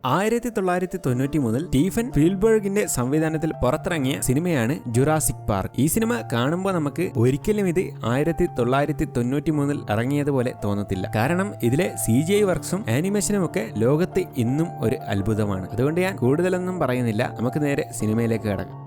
1993 Stephen സ്പീൽബർഗിന്റെ സംവിധാനത്തിൽ പുറത്തിറങ്ങിയ സിനിമയാണ് ജുറാസിക് പാർക്ക്. ഈ സിനിമ കാണുമ്പോൾ നമുക്ക് ഒരിക്കലും ഇത് 1993 ഇറങ്ങിയതുപോലെ തോന്നത്തില്ല. കാരണം ഇതിലെ CGI വർക്ക്സും ആനിമേഷനും ഒക്കെ ലോകത്ത് ഇന്നും ഒരു അത്ഭുതമാണ്. അതുകൊണ്ട് ഞാൻ കൂടുതലൊന്നും പറയുന്നില്ല, നമുക്ക് നേരെ സിനിമയിലേക്ക് കടക്കാം.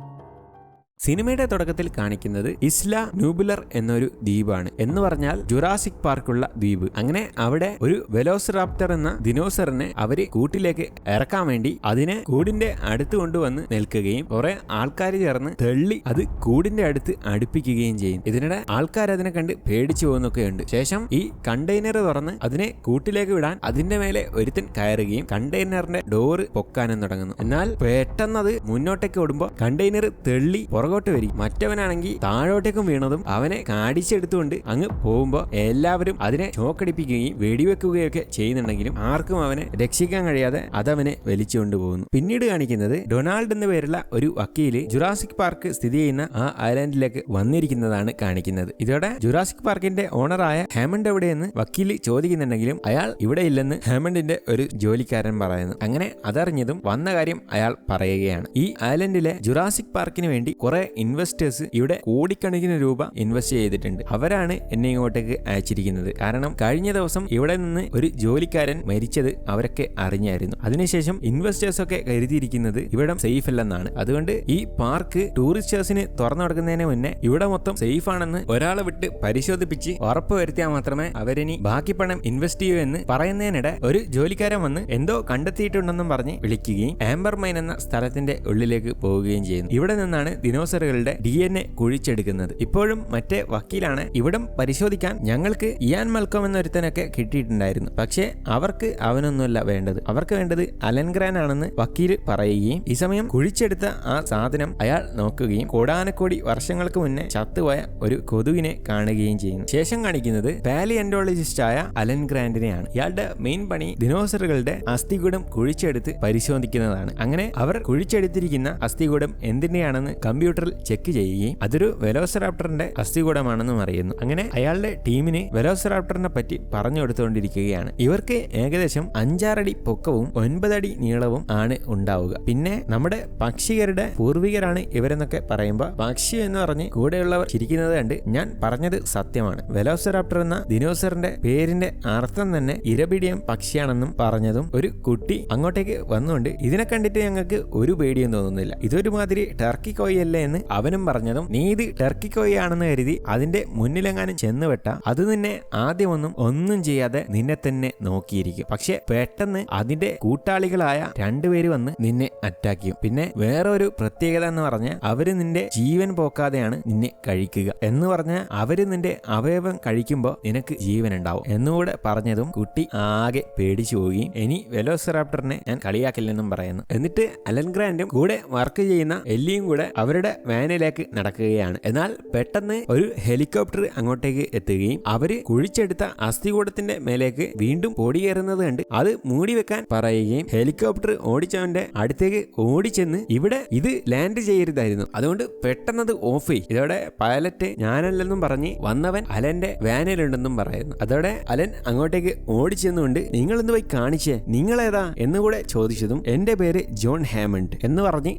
സിനിമയുടെ തുടക്കത്തിൽ കാണിക്കുന്നത് ഇസ്ല ന്യൂബുലർ എന്നൊരു ദ്വീപാണ്. എന്ന് പറഞ്ഞാൽ ജുറാസിക് പാർക്കുള്ള ദ്വീപ്. അങ്ങനെ അവിടെ ഒരു വെലോസിറാപ്റ്റർ എന്ന ദിനോസറിനെ അവര് കൂട്ടിലേക്ക് ഇറക്കാൻ വേണ്ടി അതിനെ കൂടിന്റെ അടുത്ത് കൊണ്ടുവന്ന് നിൽക്കുകയും കുറെ ആൾക്കാർ ചേർന്ന് തള്ളി അത് കൂടിന്റെ അടുത്ത് അടുപ്പിക്കുകയും ചെയ്യും. ഇതിനിടെ ആൾക്കാർ അതിനെ കണ്ട് പേടിച്ചു പോകുന്നൊക്കെയുണ്ട്. ശേഷം ഈ കണ്ടെയ്നർ തുറന്ന് അതിനെ കൂട്ടിലേക്ക് വിടാൻ അതിന്റെ മേലെ ഒരുത്തൻ കയറുകയും കണ്ടെയ്നറിന്റെ ഡോറ് പൊക്കാനും തുടങ്ങുന്നു. എന്നാൽ പെട്ടെന്ന് അത് മുന്നോട്ടേക്ക് ഓടുമ്പോൾ കണ്ടെയ്നർ തെള്ളി പുറകോട്ട് വരും. മറ്റവനാണെങ്കിൽ താഴോട്ടേക്കും വീണതും അവനെ കാടിച്ചെടുത്തുകൊണ്ട് അങ്ങ് പോകുമ്പോൾ എല്ലാവരും അതിനെ ഷോക്കടിപ്പിക്കുകയും വെടിവെക്കുകയൊക്കെ ചെയ്യുന്നുണ്ടെങ്കിലും ആർക്കും അവനെ രക്ഷിക്കാൻ കഴിയാതെ അതവനെ വലിച്ചുകൊണ്ട് പോകുന്നു. പിന്നീട് കാണിക്കുന്നത് ഡൊണാൾഡ് എന്ന പേരുള്ള ഒരു വക്കീല് ജുറാസിക് പാർക്ക് സ്ഥിതി ചെയ്യുന്ന ആ ഐലൻഡിലേക്ക് വന്നിരിക്കുന്നതാണ് കാണിക്കുന്നത്. ഇതോടെ ജുറാസിക് പാർക്കിന്റെ ഓണറായ ഹാമണ്ട് എവിടെയെന്ന് വക്കീല് ചോദിക്കുന്നുണ്ടെങ്കിലും അയാൾ ഇവിടെ ഇല്ലെന്ന് ഹാമണ്ടിന്റെ ഒരു ജോലിക്കാരൻ പറയുന്നു. അങ്ങനെ അതറിഞ്ഞതും വന്ന കാര്യം അയാൾ പറയുകയാണ്. ഈ ഐലൻഡിലെ ജുറാസിക് പാർക്കിന് വേണ്ടി കുറെ ഇൻവെസ്റ്റേഴ്സ് ഇവിടെ കോടിക്കണക്കിന് രൂപ ഇൻവെസ്റ്റ് ചെയ്തിട്ടുണ്ട്. അവരാണ് എന്നെ ഇങ്ങോട്ടേക്ക് അയച്ചിരിക്കുന്നത്. കാരണം കഴിഞ്ഞ ദിവസം ഇവിടെ നിന്ന് ഒരു ജോലിക്കാരൻ മരിച്ചത് അവരൊക്കെ അറിഞ്ഞായിരുന്നു. അതിനുശേഷം ഇൻവെസ്റ്റേഴ്സ് ഒക്കെ കരുതിയിരിക്കുന്നത് ഇവിടെ സേഫ് അല്ലെന്നാണ്. അതുകൊണ്ട് ഈ പാർക്ക് ടൂറിസ്റ്റേഴ്സിന് തുറന്നു കൊടുക്കുന്നതിന് മുന്നേ ഇവിടെ മൊത്തം സേഫ് ആണെന്ന് ഒരാളെ വിട്ട് പരിശോധിപ്പിച്ച് ഉറപ്പ് വരുത്തിയാൽ മാത്രമേ അവരിനി ബാക്കി പണം ഇൻവെസ്റ്റ് ചെയ്യൂ എന്ന് പറയുന്നതിനിടെ ഒരു ജോലിക്കാരൻ വന്ന് എന്തോ കണ്ടെത്തിയിട്ടുണ്ടെന്നും പറഞ്ഞ് വിളിക്കുകയും ആംബർ മൈൻ എന്ന സ്ഥലത്തിന്റെ ഉള്ളിലേക്ക് പോവുകയും ചെയ്യുന്നു. ഇവിടെ നിന്നാണ് ദിനോസറുകളുടെ DNA കുഴിച്ചെടുക്കുന്നത്. ഇപ്പോഴും മറ്റേ വക്കീലാണ് ഇവിടം പരിശോധിക്കാൻ ഞങ്ങൾക്ക് ഇയാൻ മൽക്കം എന്നൊരുത്തനൊക്കെ കിട്ടിയിട്ടുണ്ടായിരുന്നു. പക്ഷേ അവർക്ക് അവനൊന്നുമല്ല വേണ്ടത്, അവർക്ക് വേണ്ടത് അലൻ ഗ്രാൻ ആണെന്ന് വക്കീൽ പറയുകയും ഈ സമയം കുഴിച്ചെടുത്ത ആ സാധനം അയാൾ നോക്കുകയും കോടാനക്കോടി വർഷങ്ങൾക്ക് മുന്നേ ചത്തുപോയ ഒരു കൊതുകിനെ കാണുകയും ചെയ്യുന്നു. ശേഷം കാണിക്കുന്നത് പാലിയന്റോളജിസ്റ്റ് ആയ അലൻ ഗ്രാൻഡിനെയാണ്. ഇയാളുടെ മെയിൻ പണി ദിനോസറുകളുടെ അസ്ഥികൂടം കുഴിച്ചെടുത്ത് പരിശോധിക്കുന്നതാണ്. അങ്ങനെ അവർ കുഴിച്ചെടുത്തിരിക്കുന്ന അസ്ഥികൂടം എന്തിന്റെയാണെന്ന് കമ്പ്യൂട്ടറിൽ ചെക്ക് ചെയ്യുകയും അതൊരു വെലോസിറാപ്റ്ററിന്റെ അസ്ഥികൂടമാണെന്നും അറിയുന്നു. അങ്ങനെ അയാളുടെ ടീമിന് വെലോസിറാപ്റ്ററിനെ പറ്റി പറഞ്ഞു കൊടുത്തുകൊണ്ടിരിക്കുകയാണ്. ഇവർക്ക് ഏകദേശം 5-6 അടി പൊക്കവും 9 അടി നീളവും ആണ് ഉണ്ടാവുക. പിന്നെ നമ്മുടെ പക്ഷികരുടെ പൂർവികരാണ് ഇവരെന്നൊക്കെ പറയുമ്പോൾ പക്ഷി എന്ന് പറഞ്ഞ് കൂടെയുള്ളവർ ചിരിക്കുന്നത് കണ്ട് ഞാൻ പറഞ്ഞത് സത്യമാണ്. വെലോസിറാപ്റ്റർ എന്ന ദിനോസറിന്റെ പേരിന്റെ അർത്ഥം തന്നെ ഇരപിടിയം പക്ഷിയാണെന്നും പറഞ്ഞതും ഒരു കുട്ടി അങ്ങോട്ടേക്ക് വന്നുകൊണ്ട് ഇതിനെ കണ്ടിട്ട് ഞങ്ങൾക്ക് ഒരു പേടിയും തോന്നുന്നില്ല, ഇതൊരുമാതിരി ടർക്കി കോയല്ലേ എന്ന് അവനും പറഞ്ഞതും നീ ഇത് ടർക്കി കോയാണെന്ന് കരുതി അതിന്റെ മുന്നിലെങ്ങാനും ചെന്നുവെട്ട അത് നിന്നെ ആദ്യമൊന്നും ഒന്നും ചെയ്യാതെ നിന്നെ തന്നെ നോക്കിയിരിക്കും. പക്ഷെ പെട്ടെന്ന് അതിന്റെ കൂട്ടാളികളായ 2 പേര് വന്ന് നിന്നെ അറ്റാക്ക് ചെയ്യും. പിന്നെ വേറെ ഒരു പ്രത്യേകത എന്ന് പറഞ്ഞാൽ അവര് നിന്റെ ജീവൻ പോക്കാതെയാണ് നിന്നെ കഴിക്കുക. എന്ന് പറഞ്ഞാൽ അവര് നിന്റെ അവയവം കഴിക്കുമ്പോൾ നിനക്ക് ജീവൻ ഉണ്ടാവും എന്നുകൂടെ പറഞ്ഞതും കുട്ടി ആകെ പേടിച്ചു പോവുകയും ഇനി വെലോസിറാപ്റ്ററിനെ ഞാൻ കളിയാക്കില്ലെന്നും പറയുന്നു. എന്നിട്ട് അലൻ ഗ്രാൻഡും കൂടെ വർക്ക് ചെയ്യുന്ന എല്ലിയും കൂടെ അവരുടെ വാനിലേക്ക് നടക്കുകയാണ്. എന്നാൽ പെട്ടെന്ന് ഒരു ഹെലികോപ്റ്റർ അങ്ങോട്ടേക്ക് എത്തുകയും അവര് കുഴിച്ചെടുത്ത അസ്ഥികൂടത്തിന്റെ മേലേക്ക് വീണ്ടും പൊടിയേറുന്നത് കണ്ട് അത് മൂടി വെക്കാൻ പറയുകയും ഹെലികോപ്റ്റർ ഓടിച്ചവന്റെ അടുത്തേക്ക് ഓടിച്ചെന്ന് ഇവിടെ ഇത് ലാൻഡ് ചെയ്യരുതായിരുന്നു, അതുകൊണ്ട് പെട്ടെന്നത് ഓഫ് ചെയ്യും. ഇതോടെ പൈലറ്റ് ഞാനല്ലെന്നും പറഞ്ഞ് വന്നവൻ അലന്റെ വാനിലുണ്ടെന്നും പറയുന്നു. അതോടെ അലൻ അങ്ങോട്ടേക്ക് ഓടിച്ചെന്നുകൊണ്ട് നിങ്ങൾ എന്ത് പോയി കാണിച്ചേ, നിങ്ങളേതാ എന്നുകൂടെ ചോദിച്ചതും എന്റെ പേര് ജോൺ ഹാമണ്ട് എന്ന് പറഞ്ഞ്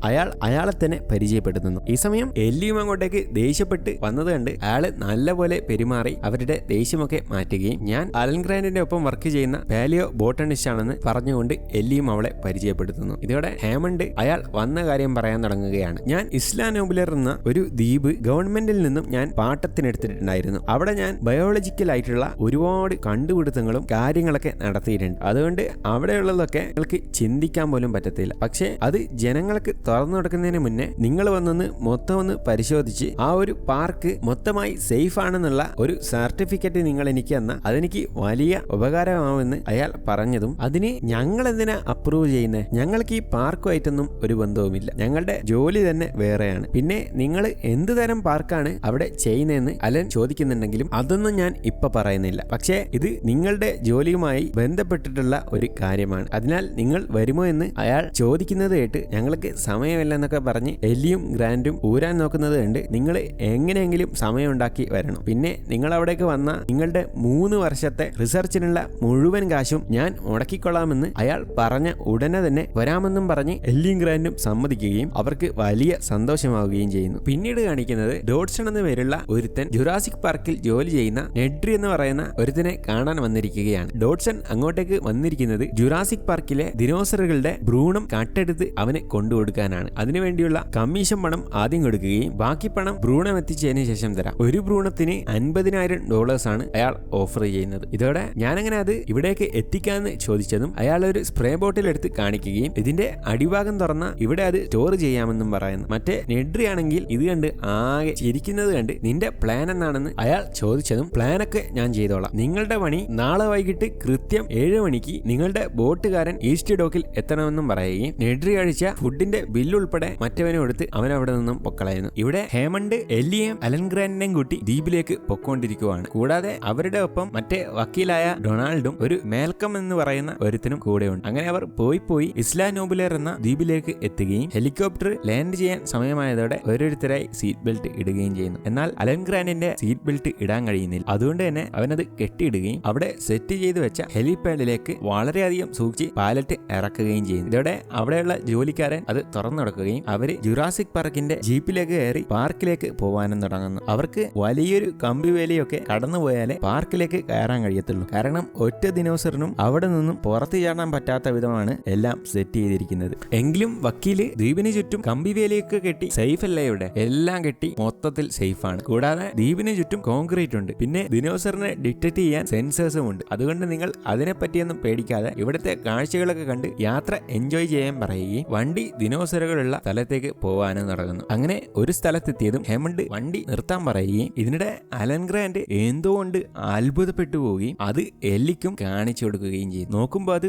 അയാളെ തന്നെ പരിചയപ്പെടുത്തുന്നു. ഈ സമയം എല്ലിയും അങ്ങോട്ടേക്ക് ദേഷ്യപ്പെട്ട് വന്നത് കണ്ട് അയാള് നല്ലപോലെ പെരുമാറി അവരുടെ ദേഷ്യമൊക്കെ മാറ്റുകയും ഞാൻ അലൻ ഗ്രാൻഡിന്റെ ഒപ്പം വർക്ക് ചെയ്യുന്ന പാലിയോ ബോട്ടണിസ്റ്റ് ആണെന്ന് പറഞ്ഞുകൊണ്ട് എല്ലിയും അവളെ പരിചയപ്പെടുത്തുന്നു. ഇതോടെ ഹാമണ്ട് അയാൾ വന്ന കാര്യം പറയാൻ തുടങ്ങുകയാണ്. ഞാൻ ഇസ്ല ന്യൂബുലർ എന്ന ഒരു ദ്വീപ് ഗവൺമെന്റിൽ നിന്നും ഞാൻ പാട്ടത്തിനെടുത്തിട്ടുണ്ടായിരുന്നു. അവിടെ ഞാൻ ബയോളജിക്കൽ ആയിട്ടുള്ള ഒരുപാട് കണ്ടുപിടുത്തങ്ങളും കാര്യങ്ങളൊക്കെ നടത്തിയിട്ടുണ്ട്. അതുകൊണ്ട് അവിടെയുള്ളതൊക്കെ നിങ്ങൾക്ക് ചിന്തിക്കാൻ പോലും പറ്റത്തില്ല. പക്ഷെ അത് ജനങ്ങൾക്ക് തുറന്നു കൊടുക്കുന്നതിന് മുന്നേ നിങ്ങൾ വന്നൊന്ന് മൊത്തം ഒന്ന് പരിശോധിച്ച് ആ ഒരു പാർക്ക് മൊത്തമായി സേഫ് ആണെന്നുള്ള ഒരു സർട്ടിഫിക്കറ്റ് നിങ്ങൾ എനിക്ക് തന്ന അതെനിക്ക് വലിയ ഉപകാരമാവുമെന്ന് അയാൾ പറഞ്ഞതും അതിന് ഞങ്ങൾ എന്തിനാ അപ്രൂവ് ചെയ്യുന്നത്, ഞങ്ങൾക്ക് ഈ പാർക്കുമായിട്ടൊന്നും ഒരു ബന്ധവുമില്ല, ഞങ്ങളുടെ ജോലി തന്നെ വേറെയാണ്, പിന്നെ നിങ്ങൾ എന്ത് തരം പാർക്കാണ് അവിടെ ചെയ്യുന്നതെന്ന് അലൻ ചോദിക്കുന്നുണ്ടെങ്കിലും അതൊന്നും ഞാൻ ഇപ്പൊ പറയുന്നില്ല. പക്ഷേ ഇത് നിങ്ങളുടെ ജോലിയുമായി ബന്ധപ്പെട്ടിട്ടുള്ള ഒരു കാര്യമാണ്, അതിനാൽ നിങ്ങൾ വരുമോ എന്ന് അയാൾ ചോദിക്കുന്നത് കേട്ട് ഞങ്ങൾക്ക് സമയമില്ല എന്നൊക്കെ പറഞ്ഞ് എല്ലിയും ഗ്രാൻഡും ഗ്രാൻഡും ഊരാൻ നോക്കുന്നത് കണ്ട് നിങ്ങൾ എങ്ങനെയെങ്കിലും സമയമുണ്ടാക്കി വരണം. പിന്നെ നിങ്ങൾ അവിടേക്ക് വന്ന നിങ്ങളുടെ 3 വർഷത്തെ റിസർച്ചിനുള്ള മുഴുവൻ കാശും ഞാൻ മുടക്കിക്കൊള്ളാമെന്ന് അയാൾ പറഞ്ഞ ഉടനെ തന്നെ വരാമെന്നും പറഞ്ഞ് എല്ലിയും ഗ്രാൻഡും സമ്മതിക്കുകയും അവർക്ക് വലിയ സന്തോഷമാവുകയും ചെയ്യുന്നു. പിന്നീട് കാണിക്കുന്നത് ഡോഡ്സൺ എന്ന പേരുള്ള ഒരുത്തൻ ജുറാസിക് പാർക്കിൽ ജോലി ചെയ്യുന്ന നെഡ്രി എന്ന് പറയുന്ന ഒരുത്തനെ കാണാൻ വന്നിരിക്കുകയാണ്. ഡോഡ്സൺ അങ്ങോട്ടേക്ക് വന്നിരിക്കുന്നത് ജുറാസിക് പാർക്കിലെ ദിനോസറുകളുടെ ഭ്രൂണം കട്ടെടുത്ത് അവന് കൊണ്ടുകൊടുക്കാനാണ്. അതിനുവേണ്ടിയുള്ള കമ്മീഷൻ പണം ആദ്യം കൊടുക്കുകയും ബാക്കി പണം ഭ്രൂണം എത്തിച്ചതിന് ശേഷം തരാം. ഒരു ഭ്രൂണത്തിന് $50,000 ആണ് അയാൾ ഓഫർ ചെയ്യുന്നത്. ഇതോടെ ഞാനങ്ങനെ അത് ഇവിടേക്ക് എത്തിക്കാന്ന് ചോദിച്ചതും അയാൾ ഒരു സ്പ്രേ ബോട്ടിൽ എടുത്ത് കാണിക്കുകയും ഇതിന്റെ അടിഭാഗം തുറന്ന ഇവിടെ അത് സ്റ്റോർ ചെയ്യാമെന്നും പറയുന്നു. മറ്റേ നെഡ്രി ആണെങ്കിൽ ഇത് കണ്ട് ആകെ ചിരിക്കുന്നത് കണ്ട് നിന്റെ പ്ലാൻ എന്നാണെന്ന് അയാൾ ചോദിച്ചതും പ്ലാനൊക്കെ ഞാൻ ചെയ്തോളാം. നിങ്ങളുടെ പണി നാളെ വൈകിട്ട് കൃത്യം 7 മണിക്ക് നിങ്ങളുടെ ബോട്ടുകാരൻ ഈസ്റ്റ് ഡോക്കിൽ എത്തണമെന്നും പറയുകയും നെഡ്രി കഴിച്ച ഫുഡിന്റെ ബില്ല് ഉൾപ്പെടെ മറ്റവനെ കൊടുത്ത് അവൻ അവിടെ നിന്നും പൊക്കളയുന്നു. ഇവിടെ ഹേമണ്ട് എല്ലിയെയും അലൻ ഗ്രാൻഡിനെയും കൂട്ടി ദ്വീപിലേക്ക് പൊക്കോണ്ടിരിക്കുവാണ്. കൂടാതെ അവരുടെ ഒപ്പം മറ്റേ വക്കീലായ ഡൊണാൾഡും ഒരു മേൽക്കം എന്ന് പറയുന്ന ഒരുത്തനും കൂടെയുണ്ട്. അങ്ങനെ അവർ പോയി ഇസ്ലാ നോബുലേർ എന്ന ദ്വീപിലേക്ക് എത്തുകയും ഹെലികോപ്റ്റർ ലാൻഡ് ചെയ്യാൻ സമയമായതോടെ ഓരോരുത്തരായി സീറ്റ് ബെൽറ്റ് ഇടുകയും ചെയ്യുന്നു. എന്നാൽ അലൻ ഗ്രാൻഡിന്റെ സീറ്റ് ബെൽറ്റ് ഇടാൻ കഴിയുന്നില്ല. അതുകൊണ്ട് തന്നെ അവനത് കെട്ടിയിടുകയും അവിടെ സെറ്റ് ചെയ്ത് വെച്ച ഹെലിപാഡിലേക്ക് വളരെയധികം സൂക്ഷിച്ച് പാലറ്റ് ഇറക്കുകയും ചെയ്യുന്നു. ഇതോടെ അവിടെയുള്ള ജോലിക്കാരൻ അത് തുറന്നെടുക്കുകയും അവര് ജുറാസിക് പാർക്കിന്റെ ജീപ്പിലേക്ക് കയറി പാർക്കിലേക്ക് പോകാനും തുടങ്ങുന്നു. അവർക്ക് വലിയൊരു കമ്പിവേലിയൊക്കെ കടന്നുപോയാലേ പാർക്കിലേക്ക് കയറാൻ കഴിയത്തുള്ളൂ. കാരണം ഒറ്റ ദിനോസറിനും അവിടെ നിന്നും പുറത്തു ചാടാൻ പറ്റാത്ത വിധമാണ് എല്ലാം സെറ്റ് ചെയ്തിരിക്കുന്നത്. എങ്കിലും വക്കീല് ദ്വീപിന് ചുറ്റും കമ്പിവേലിയൊക്കെ കെട്ടി സേഫ് അല്ലേ? ഇവിടെ എല്ലാം കെട്ടി മൊത്തത്തിൽ സേഫ് ആണ്. കൂടാതെ ദ്വീപിന് ചുറ്റും കോൺക്രീറ്റ് ഉണ്ട്. പിന്നെ ദിനോസറിനെ ഡിറ്റക്ട് ചെയ്യാൻ സെൻസേഴ്സും ഉണ്ട്. അതുകൊണ്ട് നിങ്ങൾ അതിനെപ്പറ്റിയൊന്നും പേടിക്കാതെ ഇവിടുത്തെ കാഴ്ചകളൊക്കെ കണ്ട് യാത്ര എൻജോയ് ചെയ്യാൻ പറയുകയും വണ്ടി ദിനോസറുകളുള്ള സ്ഥലത്തേക്ക് പോവാനും തുടങ്ങുന്നു. അങ്ങനെ ഒരു സ്ഥലത്തെത്തിയതും ഹേമണ്ട് വണ്ടി നിർത്താൻ പറയുകയും ഇതിനിടെ അലൻ ഗ്രാൻഡ് എന്തുകൊണ്ട് അത്ഭുതപ്പെട്ടു പോവുകയും അത് എല്ലിക്കും കാണിച്ചു കൊടുക്കുകയും ചെയ്യും. നോക്കുമ്പോൾ അത്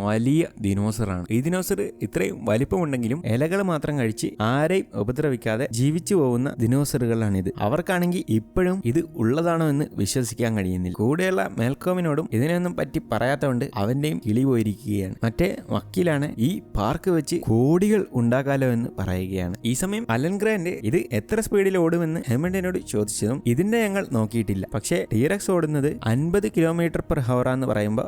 വലിയ ദിനോസറാണ്. ഈ ദിനോസർ ഇത്രയും വലിപ്പമുണ്ടെങ്കിലും ഇലകൾ മാത്രം കഴിച്ച് ആരെയും ഉപദ്രവിക്കാതെ ജീവിച്ചു പോകുന്ന ദിനോസറുകളാണിത്. അവർക്കാണെങ്കിൽ ഇപ്പോഴും ഇത് ഉള്ളതാണോ എന്ന് വിശ്വസിക്കാൻ കഴിയുന്നില്ല. കൂടെയുള്ള മേൽക്കോമിനോടും ഇതിനൊന്നും പറ്റി പറയാത്തതുകൊണ്ട് അവന്റെയും കിളി പോയിരിക്കുകയാണ്. മറ്റേ വക്കീലാണ് ഈ പാർക്ക് വെച്ച് കോടികൾ ഉണ്ടാക്കാലോ എന്ന് പറയുകയാണ്. ഈ സമയം അലൻ ഗ്രാൻഡ് ഇത് എത്ര സ്പീഡിൽ ഓടുമെന്ന് ഹെമണ്ടിനോട് ചോദിച്ചതും ഇതിന്റെ ഞങ്ങൾ നോക്കിയിട്ടില്ല, പക്ഷേ ടീറക്സ് ഓടുന്നത് 50 km/h എന്ന് പറയുമ്പോൾ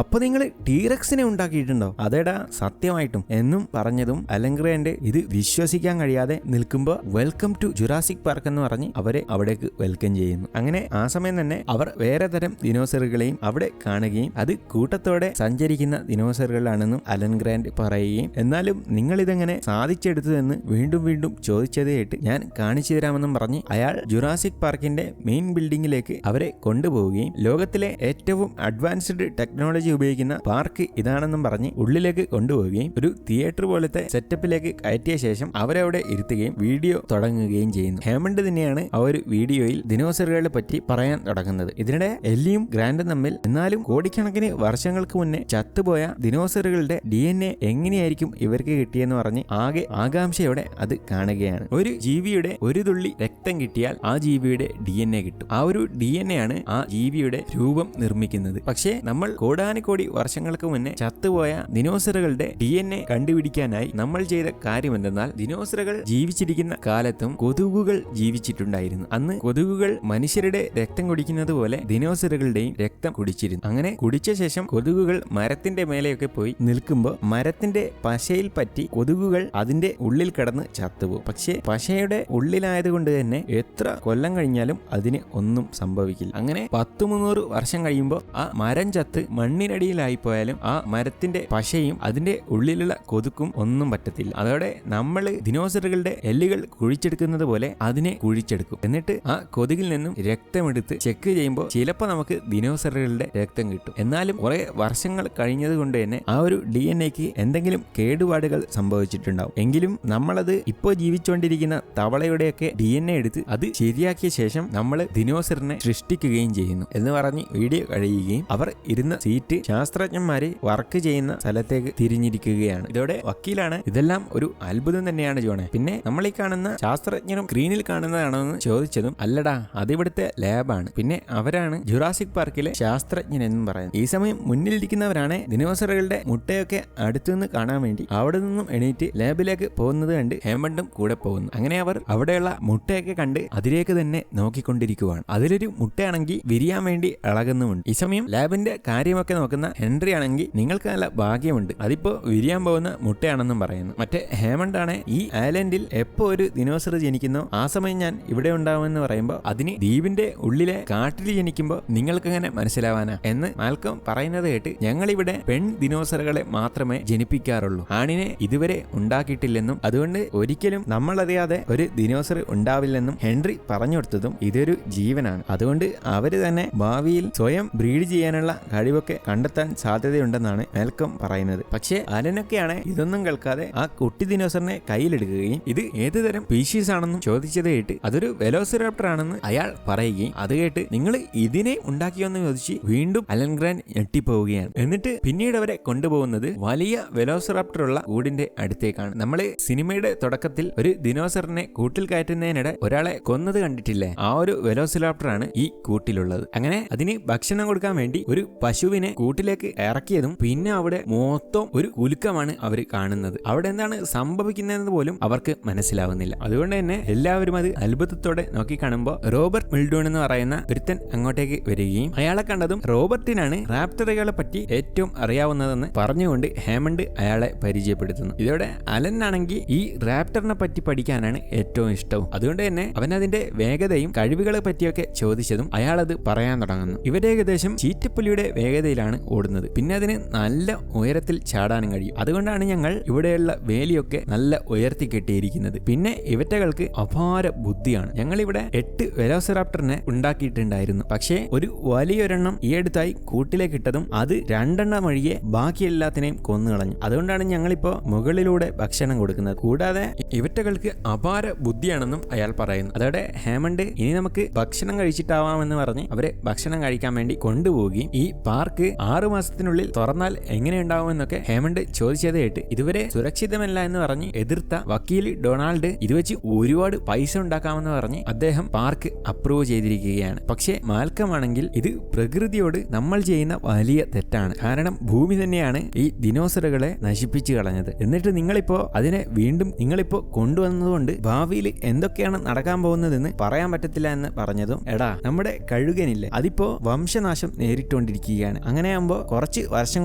അപ്പൊ നിങ്ങൾ ടീറക്സിനെ ഉണ്ടാക്കിയിട്ടുണ്ടോ? അതേടാ സത്യമായിട്ടും എന്നും പറഞ്ഞതും അലൻ ഗ്രാൻഡ് ഇത് വിശ്വസിക്കാൻ കഴിയാതെ നിൽക്കുമ്പോൾ വെൽക്കം ടു ജുറാസിക് പാർക്ക് എന്ന് പറഞ്ഞ് അവരെ അവിടേക്ക് വെൽക്കം ചെയ്യുന്നു. അങ്ങനെ ആ സമയം തന്നെ അവർ വേറെ തരം ദിനോസറുകളെയും അവിടെ കാണുകയും അത് കൂട്ടത്തോടെ സഞ്ചരിക്കുന്ന ദിനോസറുകളാണെന്നും അലൻ ഗ്രാൻഡ് പറയുകയും എന്നാലും നിങ്ങൾ ഇതെങ്ങനെ സാധിച്ചെടുത്തതെന്ന് വീണ്ടും വീണ്ടും ചോദിച്ചത് കേട്ട് ഞാൻ കാണിച്ചു തരാമെന്നും പറഞ്ഞ് അയാൾ ജുറാസിക് പാർക്കിന്റെ മെയിൻ ബിൽഡിംഗിലേക്ക് അവരെ കൊണ്ടുപോവുകയും ലോകത്തിലെ ഏറ്റവും അഡ്വാൻസ്ഡ് ടെക്നോളജി ഉപയോഗിക്കുന്ന പാർക്ക് ഇതാണെന്നും പറഞ്ഞ് ഉള്ളിലേക്ക് കൊണ്ടുപോവുകയും ഒരു തിയേറ്റർ പോലത്തെ സെറ്റപ്പിലേക്ക് കയറ്റിയ ശേഷം അവരവിടെ ഇരുത്തുകയും വീഡിയോ തുടങ്ങുകയും ചെയ്യുന്നു. ഹേമണ്ട് തന്നെയാണ് ആ ഒരു വീഡിയോയിൽ ദിനോസറുകളെ പറ്റി പറയാൻ തുടങ്ങുന്നത്. ഇതിനിടെ എല്ലിയും ഗ്രാൻഡും തമ്മിൽ എന്നാലും കോടിക്കണക്കിന് വർഷങ്ങൾക്ക് മുന്നേ ചത്തുപോയ ദിനോസറുകളുടെ DNA എങ്ങനെയായിരിക്കും ഇവർക്ക് കിട്ടിയെന്ന് പറഞ്ഞ് ആകെ ആകാംക്ഷയോടെ അത് കാണുകയാണ്. ഒരു ജീവിയുടെ ഒരു തുള്ളി രക്തം കിട്ടിയാൽ ആ ജീവിയുടെ DNA കിട്ടും. ആ ഒരു DNA ആണ് ആ ജീവിയുടെ രൂപം നിർമ്മിക്കുന്നത്. പക്ഷേ നമ്മൾ കോടാനുകോടി വർഷങ്ങൾക്ക് മുന്നേ ചത്തുപോയ ദിനോസറുകളുടെ DNA കണ്ടുപിടിക്കാനായി നമ്മൾ ചെയ്ത കാര്യം എന്തെന്നാൽ ദിനോസറുകൾ ജീവിച്ചിരിക്കുന്ന കാലത്തും കൊതുകുകൾ ജീവിച്ചിട്ടുണ്ടായിരുന്നു. അന്ന് കൊതുകുകൾ മനുഷ്യരുടെ രക്തം കുടിക്കുന്നത് പോലെ ദിനോസറുകളുടെയും രക്തം കുടിച്ചിരുന്നു. അങ്ങനെ കുടിച്ച ശേഷം കൊതുകുകൾ മരത്തിന്റെ മേലെയൊക്കെ പോയി നിൽക്കുമ്പോൾ മരത്തിന്റെ പശയിൽ പറ്റി കൊതുകുകൾ അതിന്റെ ഉള്ളിൽ കിടന്ന് ചത്തുപോകും. പക്ഷേ പശയുടെ ഉള്ളിലായതുകൊണ്ട് തന്നെ എത്ര കൊല്ലം കഴിഞ്ഞാലും അതിന് ഒന്നും സംഭവിക്കില്ല. അങ്ങനെ 100-300 വർഷം കഴിയുമ്പോൾ ആ മരം ചത്ത് മണ്ണിനടിയിലായി പോയാലും ആ മരത്തിന്റെ പശയും അതിന്റെ ഉള്ളിലുള്ള കൊതുക്കും ഒന്നും പറ്റത്തില്ല. അതോടെ നമ്മൾ ദിനോസറുകളുടെ എല്ലുകൾ കുഴിച്ചെടുക്കുന്നത് പോലെ അതിനെ കുഴിച്ചെടുക്കും. എന്നിട്ട് ആ കൊതുകിൽ നിന്നും രക്തമെടുത്ത് ചെക്ക് ചെയ്യുമ്പോൾ ചിലപ്പോൾ നമുക്ക് ദിനോസറുകളുടെ രക്തം കിട്ടും. എന്നാലും കുറെ വർഷങ്ങൾ കഴിഞ്ഞത് കൊണ്ട് തന്നെ ആ ഒരു DNA-ക്ക് എന്തെങ്കിലും കേടുപാടുകൾ സംഭവിച്ചിട്ടുണ്ടാവും. എങ്കിലും നമ്മളത് ഇപ്പോൾ ജീവിച്ചുകൊണ്ടിരിക്കുന്ന തവളയുടെയൊക്കെ DNA എടുത്ത് അത് ശരിയാക്കിയ ശേഷം നമ്മൾ ദിനോസറിനെ സൃഷ്ടിക്കുകയും ചെയ്യുന്നു എന്ന് പറഞ്ഞ് വീഡിയോ കഴിയുകയും അവർ ഇരുന്ന സീറ്റ് ശാസ്ത്രജ്ഞന്മാര് വർക്ക് ചെയ്യുന്ന സ്ഥലത്തേക്ക് തിരിഞ്ഞിരിക്കുകയാണ്. ഇതോടെ വക്കീലാണ് ഇതെല്ലാം ഒരു അത്ഭുതം തന്നെയാണ് ജോണെ, പിന്നെ നമ്മൾ ഈ കാണുന്ന ശാസ്ത്രജ്ഞനും സ്ക്രീനിൽ കാണുന്നതാണോ എന്ന് ചോദിച്ചതും അല്ലടാ അതിവിടുത്തെ ലാബാണ്, പിന്നെ അവരാണ് ജുറാസിക് പാർക്കിലെ ശാസ്ത്രജ്ഞൻ എന്നും പറയുന്നത്. ഈ സമയം മുന്നിലിരിക്കുന്നവരാണ് ദിനോസറുകളുടെ മുട്ടയൊക്കെ അടുത്തുനിന്ന് കാണാൻ വേണ്ടി അവിടെ നിന്നും എണീറ്റ് ലാബിലേക്ക് പോകുന്നത് കണ്ട് ഹേമണ്ടും കൂടെ പോകുന്നു. അങ്ങനെ അവർ അവിടെയുള്ള മുട്ടയൊക്കെ കണ്ട് അതിലേക്ക് തന്നെ നോക്കിക്കൊണ്ടിരിക്കുവാണ്. അതിലൊരു മുട്ടയാണെങ്കിൽ വിരിയാൻ വേണ്ടി ഇളകുന്നുമുണ്ട്. ഈ സമയം ലാബിന്റെ കാര്യമൊക്കെ നോക്കുന്ന ഹെൻറി ആണെങ്കിൽ നിങ്ങൾക്ക് നല്ല ഭാഗ്യമുണ്ട്, അതിപ്പോ വിരിയാൻ പോകുന്ന മുട്ടയാണെന്നും പറയുന്നു. മറ്റേ ഹേമണ്ട് ആണ് ഈ ഐലൻഡിൽ എപ്പോ ഒരു ദിനോസർ ജനിക്കുന്നോ ആ സമയം ഞാൻ ഇവിടെ ഉണ്ടാവുമെന്ന് പറയുമ്പോൾ അതിന് ദ്വീപിന്റെ ഉള്ളിലെ കാട്ടിൽ ജനിക്കുമ്പോൾ നിങ്ങൾക്ക് എങ്ങനെ മനസ്സിലാവാനാ എന്ന് മാൽക്കം പറയുന്നത് കേട്ട് ഞങ്ങളിവിടെ പെൺ ദിനോസറുകളെ മാത്രമേ ജനിപ്പിക്കാറുള്ളൂ, ആണിനെ ഇതുവരെ ഉണ്ടാക്കിയിട്ടില്ലെന്നും അതുകൊണ്ട് ഒരിക്കലും നമ്മളറിയാതെ ഒരു ദിനോസർ ഉണ്ടാവില്ലെന്നും ഹെൻറി പറഞ്ഞു കൊടുത്തതും ഇതൊരു ജീവനാണ്, അതുകൊണ്ട് അവര് തന്നെ ഭാവിയിൽ സ്വയം ബ്രീഡ് ചെയ്യാനുള്ള കഴിവൊക്കെ കണ്ടെത്താൻ സാധ്യതയുണ്ടെന്നാണ് മാൽക്കം പറയുന്നത്. പക്ഷേ അലനൊക്കെയാണ് ഇതൊന്നും കേൾക്കാതെ ആ കുട്ടി ദിനോസറിനെ കയ്യിലെടുക്കുകയും ഇത് ഏത് തരം സ്പീഷീസ് ആണെന്നും ചോദിച്ചത് കേട്ട് അതൊരു വെലോസിറാപ്റ്റർ ആണെന്ന് അയാൾ പറയുകയും അത് കേട്ട് നിങ്ങൾ ഇതിനെ ഉണ്ടാക്കിയോന്ന് ചോദിച്ച് വീണ്ടും അലൻ ഗ്രാൻഡ് ഞെട്ടിപ്പോവുകയാണ്. എന്നിട്ട് പിന്നീട് അവരെ കൊണ്ടുപോകുന്നത് വലിയ വെലോസിറാപ്റ്റർ ഉള്ള കൂടിന്റെ അടുത്തേക്കാണ്. നമ്മള് സിനിമയുടെ തുടക്കത്തിൽ ഒരു ദിനോസറിനെ കൂട്ടിൽ കയറ്റുന്നതിനിടെ ഒരാളെ കൊന്നത് കണ്ടിട്ടില്ലേ, ആ ഒരു വെലോസിറാപ്റ്റർ ആണ് ഈ കൂട്ടിലുള്ളത്. അങ്ങനെ അതിന് ഭക്ഷണം കൊടുക്കാൻ വേണ്ടി ഒരു പശുവിനെ കൂട്ടിലേക്ക് ഇറക്കിയതും പിന്നെ അവിടെ മൊത്തം ഒരു കുലുക്കമാണ് അവർ കാണുന്നത്. അവിടെ എന്താണ് സംഭവിക്കുന്നതെന്ന് പോലും അവർക്ക് മനസ്സിലാവുന്നില്ല. അതുകൊണ്ട് തന്നെ എല്ലാവരും അത് അത്ഭുതത്തോടെ നോക്കി കാണുമ്പോൾ റോബർട്ട് മിൽഡോൺ എന്ന് പറയുന്ന ഒരുത്തൻ അങ്ങോട്ടേക്ക് വരികയും അയാളെ കണ്ടതും റോബർട്ടിനാണ് റാപ്റ്ററുകളെ പറ്റി ഏറ്റവും അറിയാവുന്നതെന്ന് പറഞ്ഞുകൊണ്ട് ഹേമണ്ട് അയാളെ പരിചയപ്പെടുത്തുന്നു. ഇതോടെ അലനാണെങ്കിൽ ഈ റാപ്റ്ററിനെ പറ്റി പഠിക്കാനാണ് ഏറ്റവും ഇഷ്ടവും. അതുകൊണ്ട് തന്നെ അവൻ അതിന്റെ വേഗതയും കഴിവുകളെ പറ്റിയൊക്കെ ചോദിച്ചതും അയാൾ അത് പറയാൻ തുടങ്ങുന്നു. ഇവരെ ഏകദേശം ചീറ്റപ്പുലിയുടെ വേഗതയിലാണ് ഓടുന്നത്, പിന്നെ അതിന് നല്ല ഉയരത്തിൽ ചാടാനും കഴിയും. അതുകൊണ്ടാണ് ഞങ്ങൾ ഇവിടെയുള്ള വേലിയൊക്കെ നല്ല ഉയർത്തി കെട്ടിയിരിക്കുന്നത്. പിന്നെ ഇവറ്റകൾക്ക് അപാര ബുദ്ധിയാണ്. ഞങ്ങൾ ഇവിടെ 8 വെലോസിറാപ്റ്ററിനെ ഉണ്ടാക്കിയിട്ടുണ്ടായിരുന്നു, പക്ഷേ ഒരു വലിയൊരെണ്ണം ഈ അടുത്തായി കൂട്ടിലേക്ക് ഇട്ടതും അത് 2 എണ്ണം ഒഴികെ ബാക്കി എല്ലാത്തിനെയും കൊന്നു കളഞ്ഞു. അതുകൊണ്ടാണ് ഞങ്ങളിപ്പോ മുകളിലൂടെ ഭക്ഷണം കൊടുക്കുന്നത്. കൂടാതെ ഇവറ്റകൾക്ക് അപാര ബുദ്ധിയാണെന്നും അയാൾ പറയുന്നു. അതോടെ ഹേമണ്ട് ഇനി നമുക്ക് ഭക്ഷണം കഴിച്ചിട്ടാവാമെന്ന് പറഞ്ഞ് അവരെ ഭക്ഷണം കഴിക്കാൻ വേണ്ടി കൊണ്ടുപോവുകയും ഈ പാർക്ക് 6 മാസത്തിനുള്ളിൽ തുറന്നാൽ എങ്ങനെയുണ്ടാവുമെന്നൊക്കെ ഹേമണ്ട് ചോദിച്ചത് കേട്ട് ഇതുവരെ സുരക്ഷിതമല്ല എന്ന് പറഞ്ഞ് എതിർത്ത വക്കീൽ ഡൊണാൾഡ് ഇത് വെച്ച് ഒരുപാട് പൈസ ഉണ്ടാക്കാമെന്ന് പറഞ്ഞ് അദ്ദേഹം പാർക്ക് അപ്രൂവ് ചെയ്തിരിക്കുകയാണ്. പക്ഷേ മാൽക്കം ആണെങ്കിൽ ഇത് പ്രകൃതിയോട് നമ്മൾ ചെയ്യുന്ന വലിയ തെറ്റാണ്, കാരണം ഭൂമി തന്നെയാണ് ഈ ദിനോസറുകളെ നശിപ്പിച്ചു കളഞ്ഞത്. എന്നിട്ട് നിങ്ങളിപ്പോ അതിനെ വീണ്ടും നിങ്ങളിപ്പോ കൊണ്ടുവന്നതുകൊണ്ട് ഭാവിയിൽ എന്തൊക്കെയാണ് നടക്കാൻ പോകുന്നതെന്ന് പറയാൻ പറ്റത്തില്ല എന്ന് പറഞ്ഞതും എടാ നമ്മുടെ കഴുകനില്ലേ അതിപ്പോ വംശനാശം നേരിട്ടുകൊണ്ടിരിക്കുകയാണ്, അങ്ങനെയാകുമ്പോ കുറച്ച് വർഷം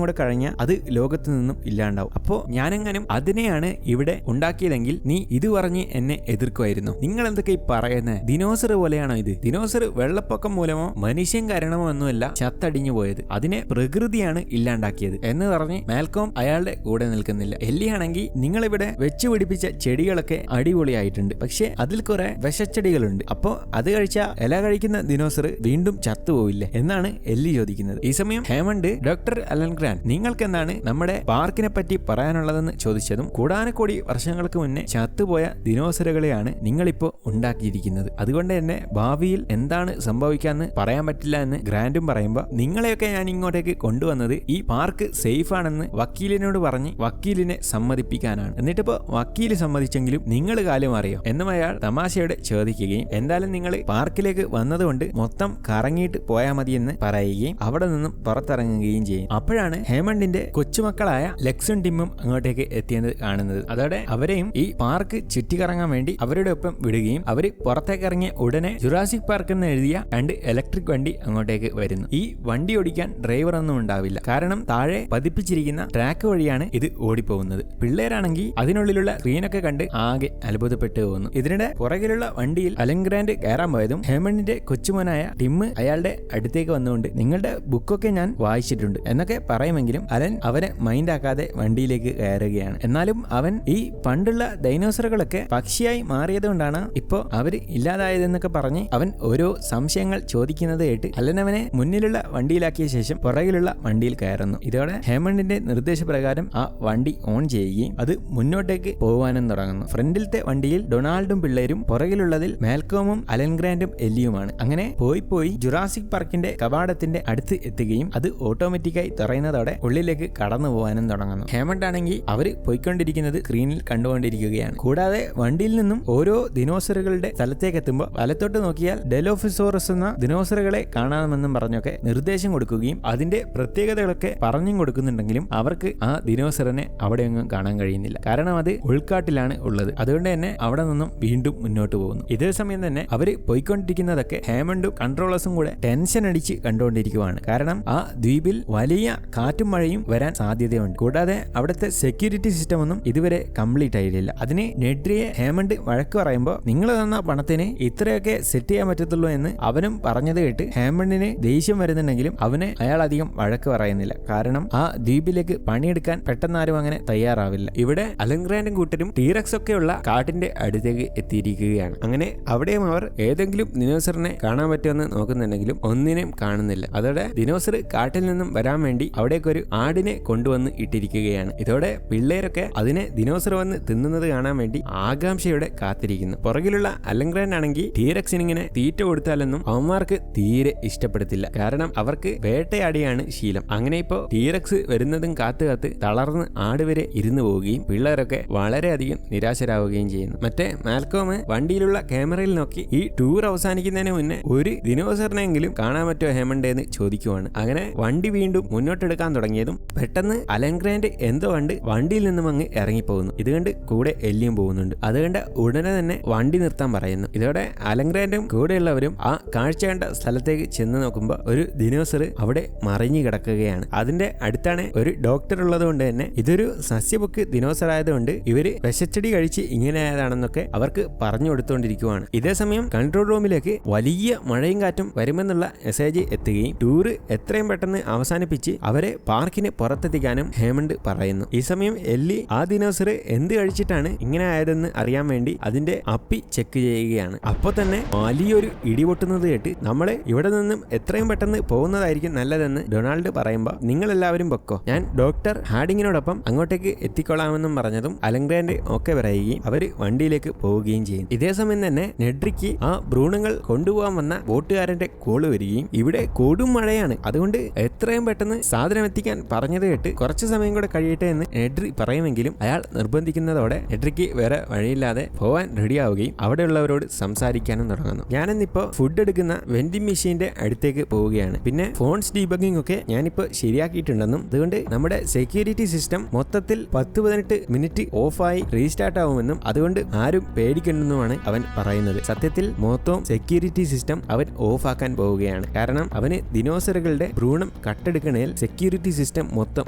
കൂടെ കഴിഞ്ഞാൽ അത് ലോകത്ത് നിന്നും ഇല്ലാണ്ടാവും. അപ്പോ ഞാനെങ്ങാനും അതിനെയാണ് ഇവിടെ ഉണ്ടാക്കിയതെങ്കിൽ നീ ഇത് പറഞ്ഞ് എന്നെ എതിർക്കുമായിരുന്നു. നിങ്ങൾ എന്തൊക്കെ ഈ പറയുന്നത്? ദിനോസർ പോലെയാണോ ഇത്? ദിനോസർ വെള്ളപ്പൊക്കം മൂലമോ മനുഷ്യൻ കാരണമോ ഒന്നുമല്ല ചത്തടിഞ്ഞു പോയത്, അതിനെ പ്രകൃതിയാണ് ഇല്ലാണ്ടാക്കിയത് എന്ന് പറഞ്ഞ് മാൽക്കോം അയാളുടെ കൂടെ നിൽക്കുന്നില്ല. എല്ലിയാണെങ്കിൽ നിങ്ങളിവിടെ വെച്ചു പിടിപ്പിച്ച ചെടികളൊക്കെ അടിപൊളിയായിട്ടുണ്ട്, പക്ഷെ അതിൽ കുറെ വിഷച്ചെടികളുണ്ട്, അപ്പോ അത് കഴിച്ച ഇല കഴിക്കുന്ന ദിനോസർ വീണ്ടും ചത്തുപോവില്ലേ എന്നാണ് എല്ലി ചോദിക്കുന്നത്. ഈ സമയം ഹേമണ്ട് ഡോക്ടർ അലൻ ഗ്രാൻഡ് നിങ്ങൾക്ക് എന്താണ് നമ്മുടെ പാർക്കിനെ പറ്റി പറയാനുള്ളതെന്ന് ചോദിച്ചതും കൂടാനക്കോടി വർഷങ്ങൾക്ക് മുന്നേ ചത്തുപോയ ദിനോസറുകളെയാണ് നിങ്ങളിപ്പോ ഉണ്ടാക്കിയിരിക്കുന്നത്, അതുകൊണ്ട് തന്നെ ഭാവിയിൽ എന്താണ് സംഭവിക്കാന്ന് പറയാൻ പറ്റില്ല എന്ന് ഗ്രാൻഡും പറയുമ്പോൾ നിങ്ങളെയൊക്കെ ഞാൻ ഇങ്ങോട്ടേക്ക് കൊണ്ടുവന്നത് ഈ പാർക്ക് സേഫ് ആണെന്ന് വക്കീലിനോട് പറഞ്ഞ് വക്കീലിനെ സമ്മതിപ്പിക്കാനാണ്. എന്നിട്ടിപ്പോ വക്കീല് സമ്മതിച്ചെങ്കിലും നിങ്ങൾ കാലം അറിയോ എന്നും അയാൾ തമാശയോടെ ചോദിക്കുകയും എന്തായാലും നിങ്ങൾ പാർക്കിലേക്ക് വന്നതുകൊണ്ട് മൊത്തം കറങ്ങിയിട്ട് പോയാൽ മതിയെന്ന് പറയുകയും അവിടെ നിന്നും പുറത്തിറങ്ങുകയും ചെയ്യും. അപ്പോഴാണ് ഹേമണ്ടിന്റെ കൊച്ചുമക്കളായ ലെക്സും ടിമ്മും അങ്ങോട്ടേക്ക് എത്തിയത് കാണുന്നത്. അതോടെ അവരെയും ഈ പാർക്ക് ചുറ്റിക്കറങ്ങാൻ വേണ്ടി അവരുടെ ഒപ്പം വിടുകയും അവര് പുറത്തേക്ക് ഇറങ്ങിയ ഉടനെ ജുറാസിക് പാർക്ക് എന്ന് എഴുതിയ 2 ഇലക്ട്രിക് വണ്ടി അങ്ങോട്ടേക്ക് വരുന്നു. ഈ വണ്ടി ഓടിക്കാൻ ഡ്രൈവർ ഒന്നും ഉണ്ടാവില്ല, കാരണം താഴെ പതിപ്പിച്ചിരിക്കുന്ന ട്രാക്ക് വഴിയാണ് ഇത് ഓടിപ്പോകുന്നത്. പിള്ളേരാണെങ്കിൽ അതിനുള്ളിലുള്ള സ്ക്രീനൊക്കെ കണ്ട് ആകെ അത്ഭുതപ്പെട്ടു പോകുന്നു. ഇതിനിടെ പുറകിലുള്ള വണ്ടിയിൽ അലൻ ഗ്രാൻഡ് കയറാൻ പോയതും ഹേമണ്ടിന്റെ കൊച്ചുമോനായ ടിമ്മ് അയാളുടെ അടുത്തേക്ക് വന്നുകൊണ്ട് നിങ്ങളുടെ ബുക്കൊക്കെ ഞാൻ വായിച്ചിട്ടുണ്ട് എന്നൊക്കെ പറയുമെങ്കിലും അലൻ അവനെ മൈൻഡ് ആക്കാതെ വണ്ടിയിലേക്ക് കയറുകയാണ്. എന്നാലും അവൻ ഈ പണ്ടുള്ള ഡൈനോസറുകളൊക്കെ പക്ഷിയായി മാറിയത് കൊണ്ടാണ് ഇപ്പോ അവര് ഇല്ലാതായതെന്നൊക്കെ പറഞ്ഞ് അവൻ ഓരോ സംശയങ്ങൾ ചോദിക്കുന്നത് കേട്ട് അലൻ അവനെ മുന്നിലുള്ള വണ്ടിയിലാക്കിയ ശേഷം പുറകിലുള്ള വണ്ടിയിൽ കയറുന്നു. ഇതോടെ ഹേമണ്ടിന്റെ നിർദ്ദേശപ്രകാരം ആ വണ്ടി ഓൺ ചെയ്യുകയും അത് മുന്നോട്ടേക്ക് പോകാനും തുടങ്ങുന്നു. ഫ്രണ്ടിലത്തെ വണ്ടിയിൽ ഡൊണാൾഡും പിള്ളേരും, പുറകിലുള്ളതിൽ മാൽക്കോമും അലൻ ഗ്രാൻഡും എല്ലിയുമാണ്. അങ്ങനെ പോയി ജുറാസിക് പാർക്കിന്റെ കവാടത്തിന്റെ അടുത്ത് എത്തുകയും അത് ഓട്ടോമാറ്റിക്കായി തുറയുന്നതോടെ ഉള്ളിലേക്ക് കടന്നു പോകാനും തുടങ്ങുന്നു. ഹേമണ്ട് ആണെങ്കിൽ അവര് പോയിക്കൊണ്ടിരിക്കുന്നത് സ്ക്രീനിൽ കണ്ടുകൊണ്ടിരിക്കുകയാണ്. കൂടാതെ വണ്ടിയിൽ നിന്നും ഓരോ ദിനോസറുകളുടെ സ്ഥലത്തേക്ക് എത്തുമ്പോൾ വലത്തോട്ട് നോക്കിയാൽ ഡെലോഫിസോറസ് എന്ന ദിനോസറുകളെ കാണാമെന്നും പറഞ്ഞൊക്കെ നിർദ്ദേശം കൊടുക്കുകയും അതിന്റെ പ്രത്യേകതകളൊക്കെ പറഞ്ഞും കൊടുക്കുന്നുണ്ടെങ്കിലും അവർക്ക് ആ ദിനോസറിനെ അവിടെയൊന്നും കാണാൻ കഴിയുന്നില്ല, കാരണം അത് ഉൾക്കാട്ടിലാണ് ഉള്ളത്. അതുകൊണ്ട് തന്നെ അവിടെ നിന്നും വീണ്ടും മുന്നോട്ട് പോകുന്നു. ഇതേ സമയം തന്നെ അവര് പോയിക്കൊണ്ടിരിക്കുന്നതൊക്കെ ഹേമണ്ടും കൺട്രോളേഴ്സും കൂടെ ടെൻഷൻ അടിച്ച് കണ്ടുകൊണ്ടിരിക്കുവാണ്. കാരണം ആ ദ്വീപിൽ വലിയ കാറ്റും മഴയും വരാൻ സാധ്യതയുണ്ട്. കൂടാതെ അവിടുത്തെ സെക്യൂരിറ്റി സിസ്റ്റം ഒന്നും ഇതുവരെ കംപ്ലീറ്റ് ആയില്ല. അതിന് നെഡ്രിയെ ഹേമണ്ട് വഴക്ക് പറയുമ്പോൾ നിങ്ങൾ തന്ന പണത്തിന് ഇത്രയൊക്കെ സെറ്റ് ചെയ്യാൻ പറ്റത്തുള്ളൂ എന്ന് അവനും പറഞ്ഞത് കേട്ട് ഹേമണ്ടിന് ദേഷ്യം വരുന്നുണ്ടെങ്കിലും അയാൾ അധികം വഴക്ക് പറയുന്നില്ല. കാരണം ആ ദ്വീപിലേക്ക് പണിയെടുക്കാൻ പെട്ടെന്ന് ആരും അങ്ങനെ തയ്യാറാവില്ല. ഇവിടെ അലൻഗ്രാൻഡും കൂട്ടരും ടീറക്സ് ഒക്കെയുള്ള കാട്ടിന്റെ അടുത്തേക്ക് എത്തിയിരിക്കുകയാണ്. അങ്ങനെ അവിടെയും അവർ ഏതെങ്കിലും ദിനോസറിനെ കാണാൻ പറ്റുമെന്ന് നോക്കുന്നുണ്ടെങ്കിലും ഒന്നിനെയും കാണുന്നില്ല. അതോടെ ദിനോസർ കാട്ടിൽ നിന്നും വരാൻ വേണ്ടി അവിടേക്ക് ഒരു ആടിനെ കൊണ്ടുവന്ന് ഇട്ടിരിക്കുകയാണ്. ഇതോടെ പിള്ളേരൊക്കെ അതിനെ ദിനോസർ വന്ന് തിന്നുന്നത് കാണാൻ വേണ്ടി ആകാംക്ഷയോടെ കാത്തിരിക്കുന്നു. പുറകിലുള്ള അലൻഗ്രാൻഡ് ആണെങ്കിൽ ടീറക്സിന് ഇങ്ങനെ തീറ്റ കൊടുത്താലൊന്നും അവന്മാർക്ക് തീരെ ഇഷ്ടപ്പെടത്തില്ല. കാരണം അവർക്ക് വേട്ടയാടിയാണ് ശീലം. അങ്ങനെ ഇപ്പോ ടീറക്സ് വരുന്നതും കാത്തു കാത്ത് തളർന്ന് ആട് വരെ ഇരുന്നു പോവുകയും പിള്ളേരൊക്കെ വളരെയധികം നിരാശരാവുകയും ചെയ്യുന്നു. മറ്റേ മാൽക്കോം വണ്ടിയിലുള്ള ക്യാമറയിൽ നോക്കി ഈ ടൂർ അവസാനിക്കുന്നതിന് മുന്നേ ഒരു ദിനോസറിനെങ്കിലും കാണാൻ പറ്റുമോ ഹേമണ്ട് എന്ന് ചോദിക്കുവാണ്. അങ്ങനെ വണ്ടി വീണ്ടും മുന്നോട്ടെടുക്കാൻ തുടങ്ങിയതും പെട്ടെന്ന് അലൻഗ്രാൻഡ് എന്തോ കണ്ട് വണ്ടിയിൽ നിന്നും അങ്ങ് ഇറങ്ങിപ്പോകുന്നു. ഇത് കണ്ട് കൂടെ എല്ലിയും പോകുന്നുണ്ട്. അതുകൊണ്ട് ഉടനെ തന്നെ വണ്ടി നിർത്താൻ പറയുന്നു. ഇതോടെ അലൻഗ്രാൻഡും കൂടെയുള്ളവരും ആ കാഴ്ച കണ്ട സ്ഥലത്തേക്ക് ചെന്ന് നോക്കുമ്പോൾ ഒരു ദിനോസർ അവിടെ മറിഞ്ഞു കിടക്കുകയാണ്. അതിന്റെ അടുത്താണ് ഒരു ഡോക്ടർ ഉള്ളത് കൊണ്ട് തന്നെ ഇതൊരു സസ്യബുക്ക് ദിനോസർ ആയതുകൊണ്ട് ഇവര് വിഷച്ചെടി കഴിച്ച് ഇങ്ങനെ ആയതാണെന്നൊക്കെ അവർക്ക് പറഞ്ഞു കൊടുത്തുകൊണ്ടിരിക്കുവാണ്. ഇതേസമയം കൺട്രോൾ റൂമിലേക്ക് വലിയ മഴയും കാറ്റും വരുമെന്നുള്ള മെസ്സേജ് എത്തുകയും ടൂറ് എത്രയും പെട്ടെന്ന് അവസാനിപ്പിച്ച് അവരെ പാർക്കിന് പുറത്തെത്തിക്കാനും ഹേമണ്ട് പറയുന്നു. ഈ സമയം എല്ലി ആ ദിനോസർ എന്ത് കഴിച്ചിട്ടാണ് ഇങ്ങനെ ആയതെന്ന് അറിയാൻ വേണ്ടി അതിന്റെ അപ്പി ചെക്ക് ചെയ്യുകയാണ്. അപ്പൊ തന്നെ വലിയൊരു ഇടിപൊട്ടുന്നത് കേട്ട് നമ്മളെ ഇവിടെ നിന്നും എത്രയും പെട്ടെന്ന് പോകുന്നതായിരിക്കും നല്ലതെന്ന് ഡൊണാൾഡ് പറയുമ്പോൾ നിങ്ങൾ എല്ലാവരും പൊക്കോ, ഞാൻ ഡോക്ടർ ഹാർഡിങ്ങിനോടൊപ്പം അങ്ങോട്ടേക്ക് എത്തിക്കൊള്ളാമെന്നും പറഞ്ഞതും അലൻഗ്രാൻഡ് ഒക്കെ പറയുകയും അവര് വണ്ടിയിലേക്ക് പോവുകയും ചെയ്യും. ഇതേസമയം തന്നെ നെഡ്രിക്ക് ആ ഭ്രൂണങ്ങൾ കൊണ്ടുപോകാൻ വന്ന ബോട്ടുകാരന്റെ കോള് വരികയും ഇവിടെ കൊടും മഴയാണ്, അതുകൊണ്ട് എത്രയും പെട്ടെന്ന് സാധനം എത്തിക്കാൻ പറഞ്ഞത് കേട്ട് കുറച്ചു സമയം കൂടെ കഴിയട്ടെ എന്ന് നെഡ്രി പറയുമെങ്കിലും അയാൾ നിർബന്ധിക്കുന്നതോടെ നെഡ്രിക്ക് വേറെ വഴിയില്ലാതെ പോവാൻ റെഡിയാവുകയും അവിടെയുള്ളവരോട് സംസാരിക്കാനും തുടങ്ങുന്നു. ഞാനിന്നിപ്പോ ഫുഡ് എടുക്കുന്ന വെൻഡിങ് മെഷീന്റെ അടുത്തേക്ക് പോവുകയാണ്. പിന്നെ ഫോൺസ് ഡീബഗിംഗ് ഒക്കെ ഞാനിപ്പോ ശരിയാക്കിയിട്ടുണ്ടെന്നും അതുകൊണ്ട് നമ്മുടെ സെക്യൂരിറ്റി സിസ്റ്റം മൊത്തത്തിൽ 10-18 മിനിറ്റ് ഓഫായി റീസ്റ്റാർട്ട് ആവുമെന്നും അതുകൊണ്ട് ആരും പേടിക്കണ്ടെന്നുമാണ് അവൻ പറയുന്നത്. സത്യത്തിൽ മൊത്തം സെക്യൂരിറ്റി സിസ്റ്റം അവൻ ഓഫ് ആക്കാൻ പോവുകയാണ്. കാരണം അവന് ദിനോസറുകളുടെ ഭ്രൂണം കട്ടെടുക്കണേൽ സെക്യൂരിറ്റി സിസ്റ്റം മൊത്തം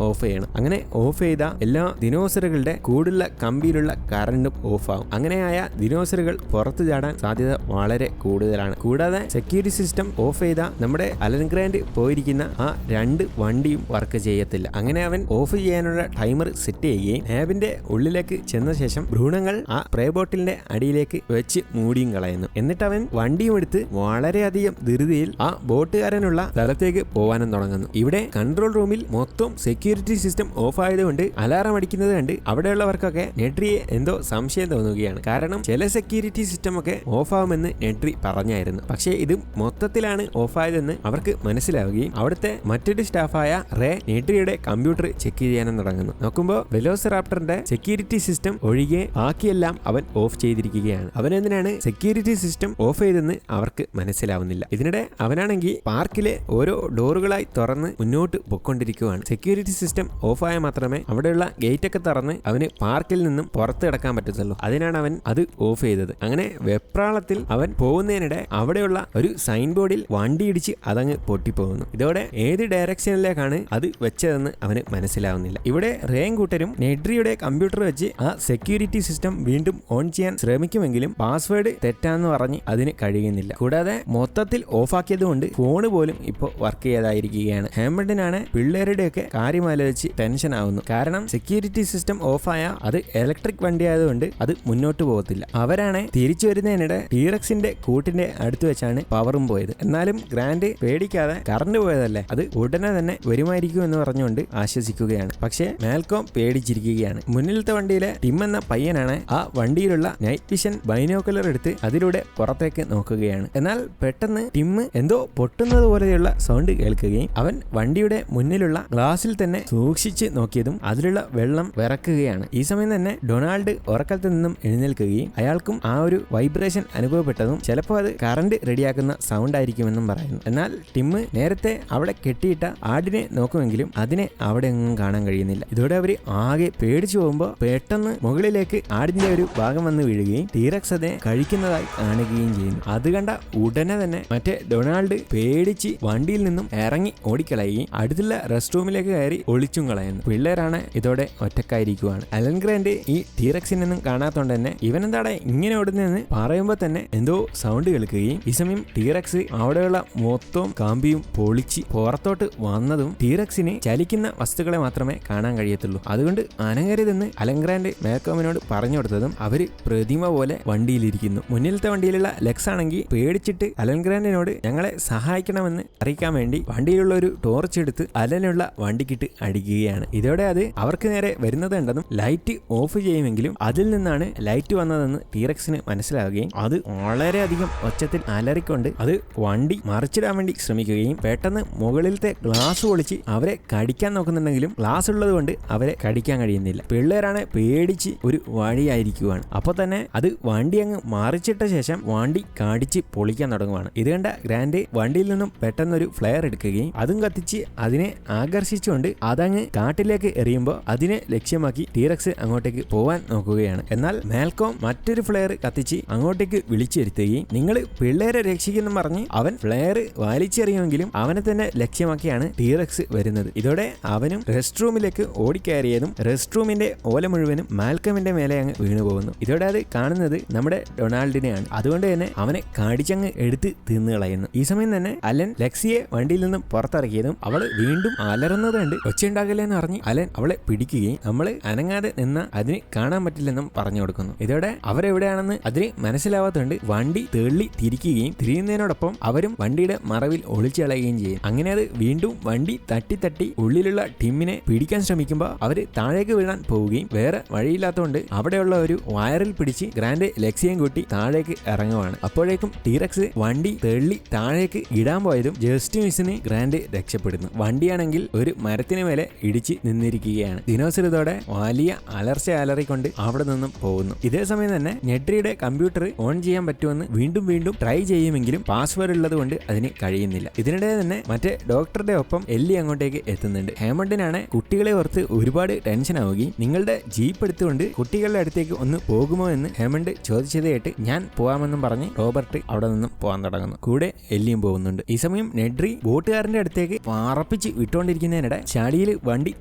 ഓഫ് ചെയ്യണം. അങ്ങനെ ഓഫ് ചെയ്ത എല്ലാ ദിനോസറുകളുടെ കൂടുള്ള കമ്പിയിലുള്ള കറണ്ടും ഓഫ് ആവും. അങ്ങനെയായ ദിനോസറുകൾ പുറത്തു ചാടാൻ സാധ്യത വളരെ കൂടുതലാണ്. കൂടാതെ സെക്യൂരിറ്റി സിസ്റ്റം ഓഫ് ചെയ്ത നമ്മുടെ അലൻഗ്രാൻഡ് പോയിരിക്കുന്ന ആ 2 വണ്ടിയും വർക്ക് ചെയ്യത്തില്ല. അങ്ങനെ അവൻ ഓഫ് ചെയ്യാനുള്ള ടൈമർ സെറ്റ് ചെയ്യുകയും ലാബിന്റെ ഉള്ളിലേക്ക് ചെന്ന ശേഷം ഭ്രൂണങ്ങൾ ആ സ്പ്രേ ബോട്ടിലിന്റെ അടിയിലേക്ക് വെച്ച് മൂടിയും കളയുന്നു. എന്നിട്ട് അവൻ വണ്ടിയും എടുത്ത് വളരെയധികം ധൃതിയിൽ ആ ബോട്ടുകാരനുള്ള സ്ഥലത്തേക്ക് പോകാനും തുടങ്ങുന്നു. ഇവിടെ കൺട്രോൾ റൂമിൽ മൊത്തം സെക്യൂരിറ്റി സിസ്റ്റം ഓഫ് ആയതുകൊണ്ട് അലാറം അടിക്കുന്നത് കണ്ട് അവിടെയുള്ളവർക്കൊക്കെ നെഡ്രിയെ എന്തോ സംശയം തോന്നുകയാണ്. കാരണം ചില സെക്യൂരിറ്റി സിസ്റ്റം ഒക്കെ ഓഫ് ആവുമെന്ന് നെഡ്രി പറഞ്ഞായിരുന്നു. പക്ഷേ ഇത് മൊത്തത്തിലാണ് ഓഫ് ആയതെന്ന് അവർക്ക് മനസ്സിലാവുകയും അവിടുത്തെ മറ്റൊരു സ്റ്റാഫായ റേ നെഡ്രിയുടെ കമ്പ്യൂട്ടർ ചെക്ക് ചെയ്യാനും തുടങ്ങുന്നു. നോക്കുമ്പോൾ വെലോസിറാപ്റ്ററിന്റെ സെക്യൂരിറ്റി സിസ്റ്റം ഒഴികെ ബാക്കിയെല്ലാം അവൻ ഓഫ് ചെയ്തിരിക്കുകയാണ്. അവനെന്തിനാണ് സെക്യൂരിറ്റി സിസ്റ്റം ഓഫ് ചെയ്തെന്ന് അവർക്ക് മനസ്സിലാവുന്നില്ല. ഇതിനിടെ അവനാണെങ്കിൽ പാർക്കിലെ ഓരോ ഡോറുകളായി തുറന്ന് മുന്നോട്ട് പൊക്കൊണ്ടിരിക്കുകയാണ്. സെക്യൂരിറ്റി സിസ്റ്റം ഓഫായാൽ മാത്രമേ അവിടെയുള്ള ഗേറ്റ് ഒക്കെ തുറന്ന് അവന് പാർക്കിൽ നിന്നും പുറത്ത് കിടക്കാൻ പറ്റത്തുള്ളൂ. അതിനാണ് അവൻ അത് ഓഫ് ചെയ്തത്. അങ്ങനെ വെപ്രാളത്തിൽ അവൻ പോകുന്നതിനിടെ അവിടെയുള്ള ഒരു സൈൻ ബോർഡിൽ വണ്ടി ഇടിച്ച് അതങ്ങ് പൊട്ടിപ്പോകുന്നു. ഇതോടെ ഏത് ഡയറക്ഷനിലേക്കാണ് അത് വെച്ചതെന്ന് അവന് മനസ്സിലാവുന്നില്ല. ഇവിടെ റേയും കൂട്ടരും നെഡ്രിയുടെ കമ്പ്യൂട്ടർ വെച്ച് ആ സെക്യൂരിറ്റി സിസ്റ്റം വീണ്ടും ഓൺ ചെയ്യാൻ ശ്രമിക്കുമെങ്കിലും പാസ്വേഡ് തെറ്റാന്ന് പറഞ്ഞ് അതിന് കഴിയുന്നില്ല. കൂടാതെ മൊത്തത്തിൽ ഓഫാക്കിയത് കൊണ്ട് ഫോണ് പോലും ഇപ്പോൾ വർക്ക് ചെയ്തായിരിക്കുകയാണ്. ഹേമണ്ടിനാണ് പിള്ളേരുടെയൊക്കെ കാര്യം ആലോചിച്ച് ടെൻഷൻ ആവുന്നു. കാരണം സെക്യൂരിറ്റി സിസ്റ്റം ഓഫായ അത് ഇലക്ട്രിക് വണ്ടി ആയതുകൊണ്ട് അത് മുന്നോട്ട് പോകത്തില്ല. അവരാണ് തിരിച്ചു വരുന്നതിനിടെ ടീറക്സിന്റെ കൂട്ടിന്റെ അടുത്ത് വെച്ചാണ് പവറും പോയത്. എന്നാലും ഗ്രാൻഡ് പേടിക്കാതെ കറണ്ട് പോയതല്ലേ, അത് ഉടനെ തന്നെ വരുമായിരിക്കും എന്ന് പറഞ്ഞുകൊണ്ട് ആശ്വസിക്കുകയാണ്. പക്ഷേ മാൽക്കോം പേടിച്ചിരിക്കുകയാണ്. മുന്നിലത്തെ വണ്ടിയിലെ ടിം എന്ന പയ്യനാണ് ആ വണ്ടിയിലുള്ള നൈറ്റ് വിഷൻ ബൈനോക്കുലർ എടുത്ത് അതിലൂടെ പുറത്തേക്ക് നോക്കുകയാണ്. എന്നാൽ പെട്ടെന്ന് ടിം എന്തോ പൊട്ടുന്നത് പോലെയുള്ള സൗണ്ട് കേൾക്കുകയും അവൻ വണ്ടിയുടെ മുന്നിലുള്ള ഗ്ലാസിൽ തന്നെ സൂക്ഷിച്ച് നോക്കിയതും അതിലുള്ള വെള്ളം വിറക്കുകയാണ്. ഈ സമയം തന്നെ ഡൊണാൾഡ് ഉറക്കത്തിൽ നിന്നും എഴുന്നേൽക്കുകയും അയാൾക്കും ആ ഒരു വൈബ്രേഷൻ അനുഭവപ്പെട്ടതും ചിലപ്പോൾ അത് കറണ്ട് റെഡിയാക്കുന്ന സൗണ്ട് ആയിരിക്കുമെന്നും പറയുന്നു. എന്നാൽ ടിം നേരത്തെ അവിടെ കെട്ടിയിട്ട ആടിനെ നോക്കുമെങ്കിലും അതിനെ അവിടെ ഒന്നും കാണാൻ കഴിയുന്നില്ല. ഇതോടെ അവർ ആകെ പേടിച്ചു പോകുമ്പോൾ പെട്ടെന്ന് മുകളിലേക്ക് കാട്ടിലേക്ക് ആടിന്റെ ഒരു ഭാഗം വന്ന് വീഴുകയും ടീറക്സ് അതിനെ കഴിക്കുന്നതായി കാണുകയും ചെയ്യുന്നു. അത് കണ്ട ഉടനെ തന്നെ മറ്റേ ഡൊണാൾഡ് പേടിച്ച് വണ്ടിയിൽ നിന്നും ഇറങ്ങി ഓടിക്കളയുകയും അടുത്തുള്ള റെസ്റ്റ് റൂമിലേക്ക് കയറി ഒളിച്ചും കളയുന്നു. പിള്ളേരാണ് ഇതോടെ ഒറ്റക്കായിരിക്കുവാണ്. അലൻ ഗ്രാൻഡ് ഈ ടീറക്സിനൊന്നും കാണാത്തോണ്ട് തന്നെ ഇവനെന്താടെ ഇങ്ങനെ ഓടുന്നതെന്ന് പറയുമ്പോൾ തന്നെ എന്തോ സൗണ്ട് കേൾക്കുകയും ഈ സമയം ടീറക്സ് അവിടെയുള്ള മൊത്തം കാമ്പിയും പൊളിച്ച് പുറത്തോട്ട് വന്നതും ടീറക്സിന് ചലിക്കുന്ന വസ്തുക്കളെ മാത്രമേ കാണാൻ കഴിയത്തുള്ളൂ. അതുകൊണ്ട് അനങ്ങരുതെന്ന് അലൻ ഗ്രാൻഡ് മാൽക്കോമിനോട് പറഞ്ഞു കൊടുത്തതും അവര് പ്രതിമ പോലെ വണ്ടിയിലിരിക്കുന്നു. മുന്നിലത്തെ വണ്ടിയിലുള്ള ലെക്സ് ആണെങ്കിൽ പേടിച്ചിട്ട് അലൻ ഗ്രാൻഡിനോട് ഞങ്ങളെ സഹായിക്കണമെന്ന് അറിയിക്കാൻ വേണ്ടി വണ്ടിയിലുള്ള ഒരു ടോർച്ച് എടുത്ത് അലനുള്ള വണ്ടിക്കിട്ട് അടിക്കുകയാണ്. ഇതോടെ അത് അവർക്ക് നേരെ വരുന്നത് കണ്ടതും ലൈറ്റ് ഓഫ് ചെയ്യുമെങ്കിലും അതിൽ നിന്നാണ് ലൈറ്റ് വന്നതെന്ന് ടീറക്സിന് മനസ്സിലാവുകയും അത് വളരെയധികം ഒച്ചത്തിൽ അലറിക്കൊണ്ട് അത് വണ്ടി മറിച്ചിടാൻ വേണ്ടി ശ്രമിക്കുകയും പെട്ടെന്ന് മുകളിലത്തെ ഗ്ലാസ് പൊളിച്ച് അവരെ കടിക്കാൻ നോക്കുന്നുണ്ടെങ്കിലും ഗ്ലാസ് ഉള്ളത് കൊണ്ട് അവരെ കടിക്കാൻ കഴിയുന്നില്ല. പിള്ളേരാണ് പേടിച്ച് ഒരു വഴിയായിരിക്കുവാണ്. അപ്പോൾ തന്നെ അത് വണ്ടി അങ്ങ് മറിച്ചിട്ട ശേഷം വണ്ടി കടിച്ച് പൊളിക്കാൻ തുടങ്ങുവാണ്. ഇത് കണ്ട ഗ്രാൻഡ് വണ്ടിയിൽ നിന്നും പെട്ടെന്നൊരു ഫ്ലെയർ എടുക്കുകയും അതും കത്തിച്ച് അതിനെ ആകർഷിച്ചുകൊണ്ട് അതങ്ങ് കാട്ടിലേക്ക് എറിയുമ്പോൾ അതിനെ ലക്ഷ്യമാക്കി ടീറക്സ് അങ്ങോട്ടേക്ക് പോവാൻ നോക്കുകയാണ്. എന്നാൽ മാൽക്കോം മറ്റൊരു ഫ്ലെയർ കത്തിച്ച് അങ്ങോട്ടേക്ക് വിളിച്ചിരുത്തുകയും നിങ്ങൾ പിള്ളേരെ രക്ഷിക്കുന്നു പറഞ്ഞ് അവൻ ഫ്ലെയർ വലിച്ചെറിയുമെങ്കിലും അവനെ തന്നെ ലക്ഷ്യമാക്കിയാണ് ടീറക്സ് വരുന്നത്. ഇതോടെ അവനും റെസ്റ്റ് റൂമിലേക്ക് ഓടിക്കയറിയതും റെസ്റ്റ് റൂമിന്റെ ഓല മുഴുവനും മാൽക്കമിന്റെ മേലെ അങ്ങ് വീണു പോകുന്നു. ഇതോടെ അത് കാണുന്നത് നമ്മുടെ ഡൊണാൾഡിനെയാണ്. അതുകൊണ്ട് തന്നെ അവനെ കടിച്ചങ്ങ് എടുത്ത് തിന്നു കളയുന്നു. ഈ സമയം തന്നെ അലൻ ലെക്സിയെ വണ്ടിയിൽ നിന്നും പുറത്തിറക്കിയതും അവൾ വീണ്ടും അലറുന്നത് കണ്ട് ഒച്ചയുണ്ടാകില്ലെന്ന് പറഞ്ഞ് അലൻ അവളെ പിടിക്കുകയും നമ്മൾ അനങ്ങാതെ നിന്ന അതിന് കാണാൻ പറ്റില്ലെന്നും പറഞ്ഞു കൊടുക്കുന്നു. ഇതോടെ അവരെവിടെയാണെന്ന് അതിന് മനസ്സിലാവാത്തതുകൊണ്ട് വണ്ടി തെള്ളി തിരിക്കുകയും തിരിയുന്നതിനോടൊപ്പം അവരും വണ്ടിയുടെ മറവിൽ ഒളിച്ചു കളയുകയും ചെയ്യും. അങ്ങനെ അത് വീണ്ടും വണ്ടി തട്ടി ഉള്ളിലുള്ള ടിമ്മിനെ പിടിക്കാൻ ശ്രമിക്കുമ്പോൾ അവര് താഴേക്ക് വീഴാൻ പോവുകയും വേറെ വഴിയില്ലാത്തതുകൊണ്ട് അവിടെയുള്ള ഒരു വയറിൽ പിടിച്ച് ഗ്രാൻഡ് ലെക്സിയും കൂട്ടി താഴേക്ക് ഇറങ്ങുവാണ്. അപ്പോഴേക്കും ടീറക്സ് വണ്ടി തെള്ളി താഴേക്ക് ഇടാൻ പോയതും ജസ്റ്റ് മിസ്സിന് ഗ്രാൻഡ് രക്ഷപ്പെടുന്നു. വണ്ടിയാണെങ്കിൽ ഒരു മരത്തിന് മേലെ ഇടിച്ച് നിന്നിരിക്കുകയാണ്. ദിനോസരത്തോടെ വലിയ അലർച്ച അലറിക്കൊണ്ട് അവിടെ നിന്നും പോകുന്നു. ഇതേ സമയം തന്നെ നെട്രിയുടെ കമ്പ്യൂട്ടർ ഓൺ ചെയ്യാൻ പറ്റുമെന്ന് വീണ്ടും ട്രൈ ചെയ്യുമെങ്കിലും പാസ്വേഡ് ഉള്ളത് കൊണ്ട് അതിന് കഴിയുന്നില്ല. ഇതിനിടെ തന്നെ മറ്റേ ഡോക്ടറുടെ ഒപ്പം എല്ലി അങ്ങോട്ടേക്ക് എത്തുന്നുണ്ട്. ഹേമണ്ടിനാണ് കുട്ടികളെ ഓർത്ത് ഒരുപാട് ടെൻഷൻ ആവുകയും നിങ്ങളുടെ ജീപ്പ് എടുത്തുകൊണ്ട് കുട്ടികളുടെ അടുത്തേക്ക് ഒന്ന് പോകുമോ എന്ന് ഹേമണ്ട് ചോദിച്ചത് കേട്ട് ഞാൻ പോവാമെന്നും പറഞ്ഞ് റോബർട്ട് അവിടെ നിന്നും പോകാൻ തുടങ്ങുന്നു. കൂടെ എല്ലിയും പോകുന്നുണ്ട്. ഈ സമയം നെഡ്രി ബോട്ടുകാരന്റെ അടുത്തേക്ക് പറപ്പിച്ച് വിട്ടുകൊണ്ടിരിക്കുന്നതിനിടെ ചാടിയിൽ വണ്ടി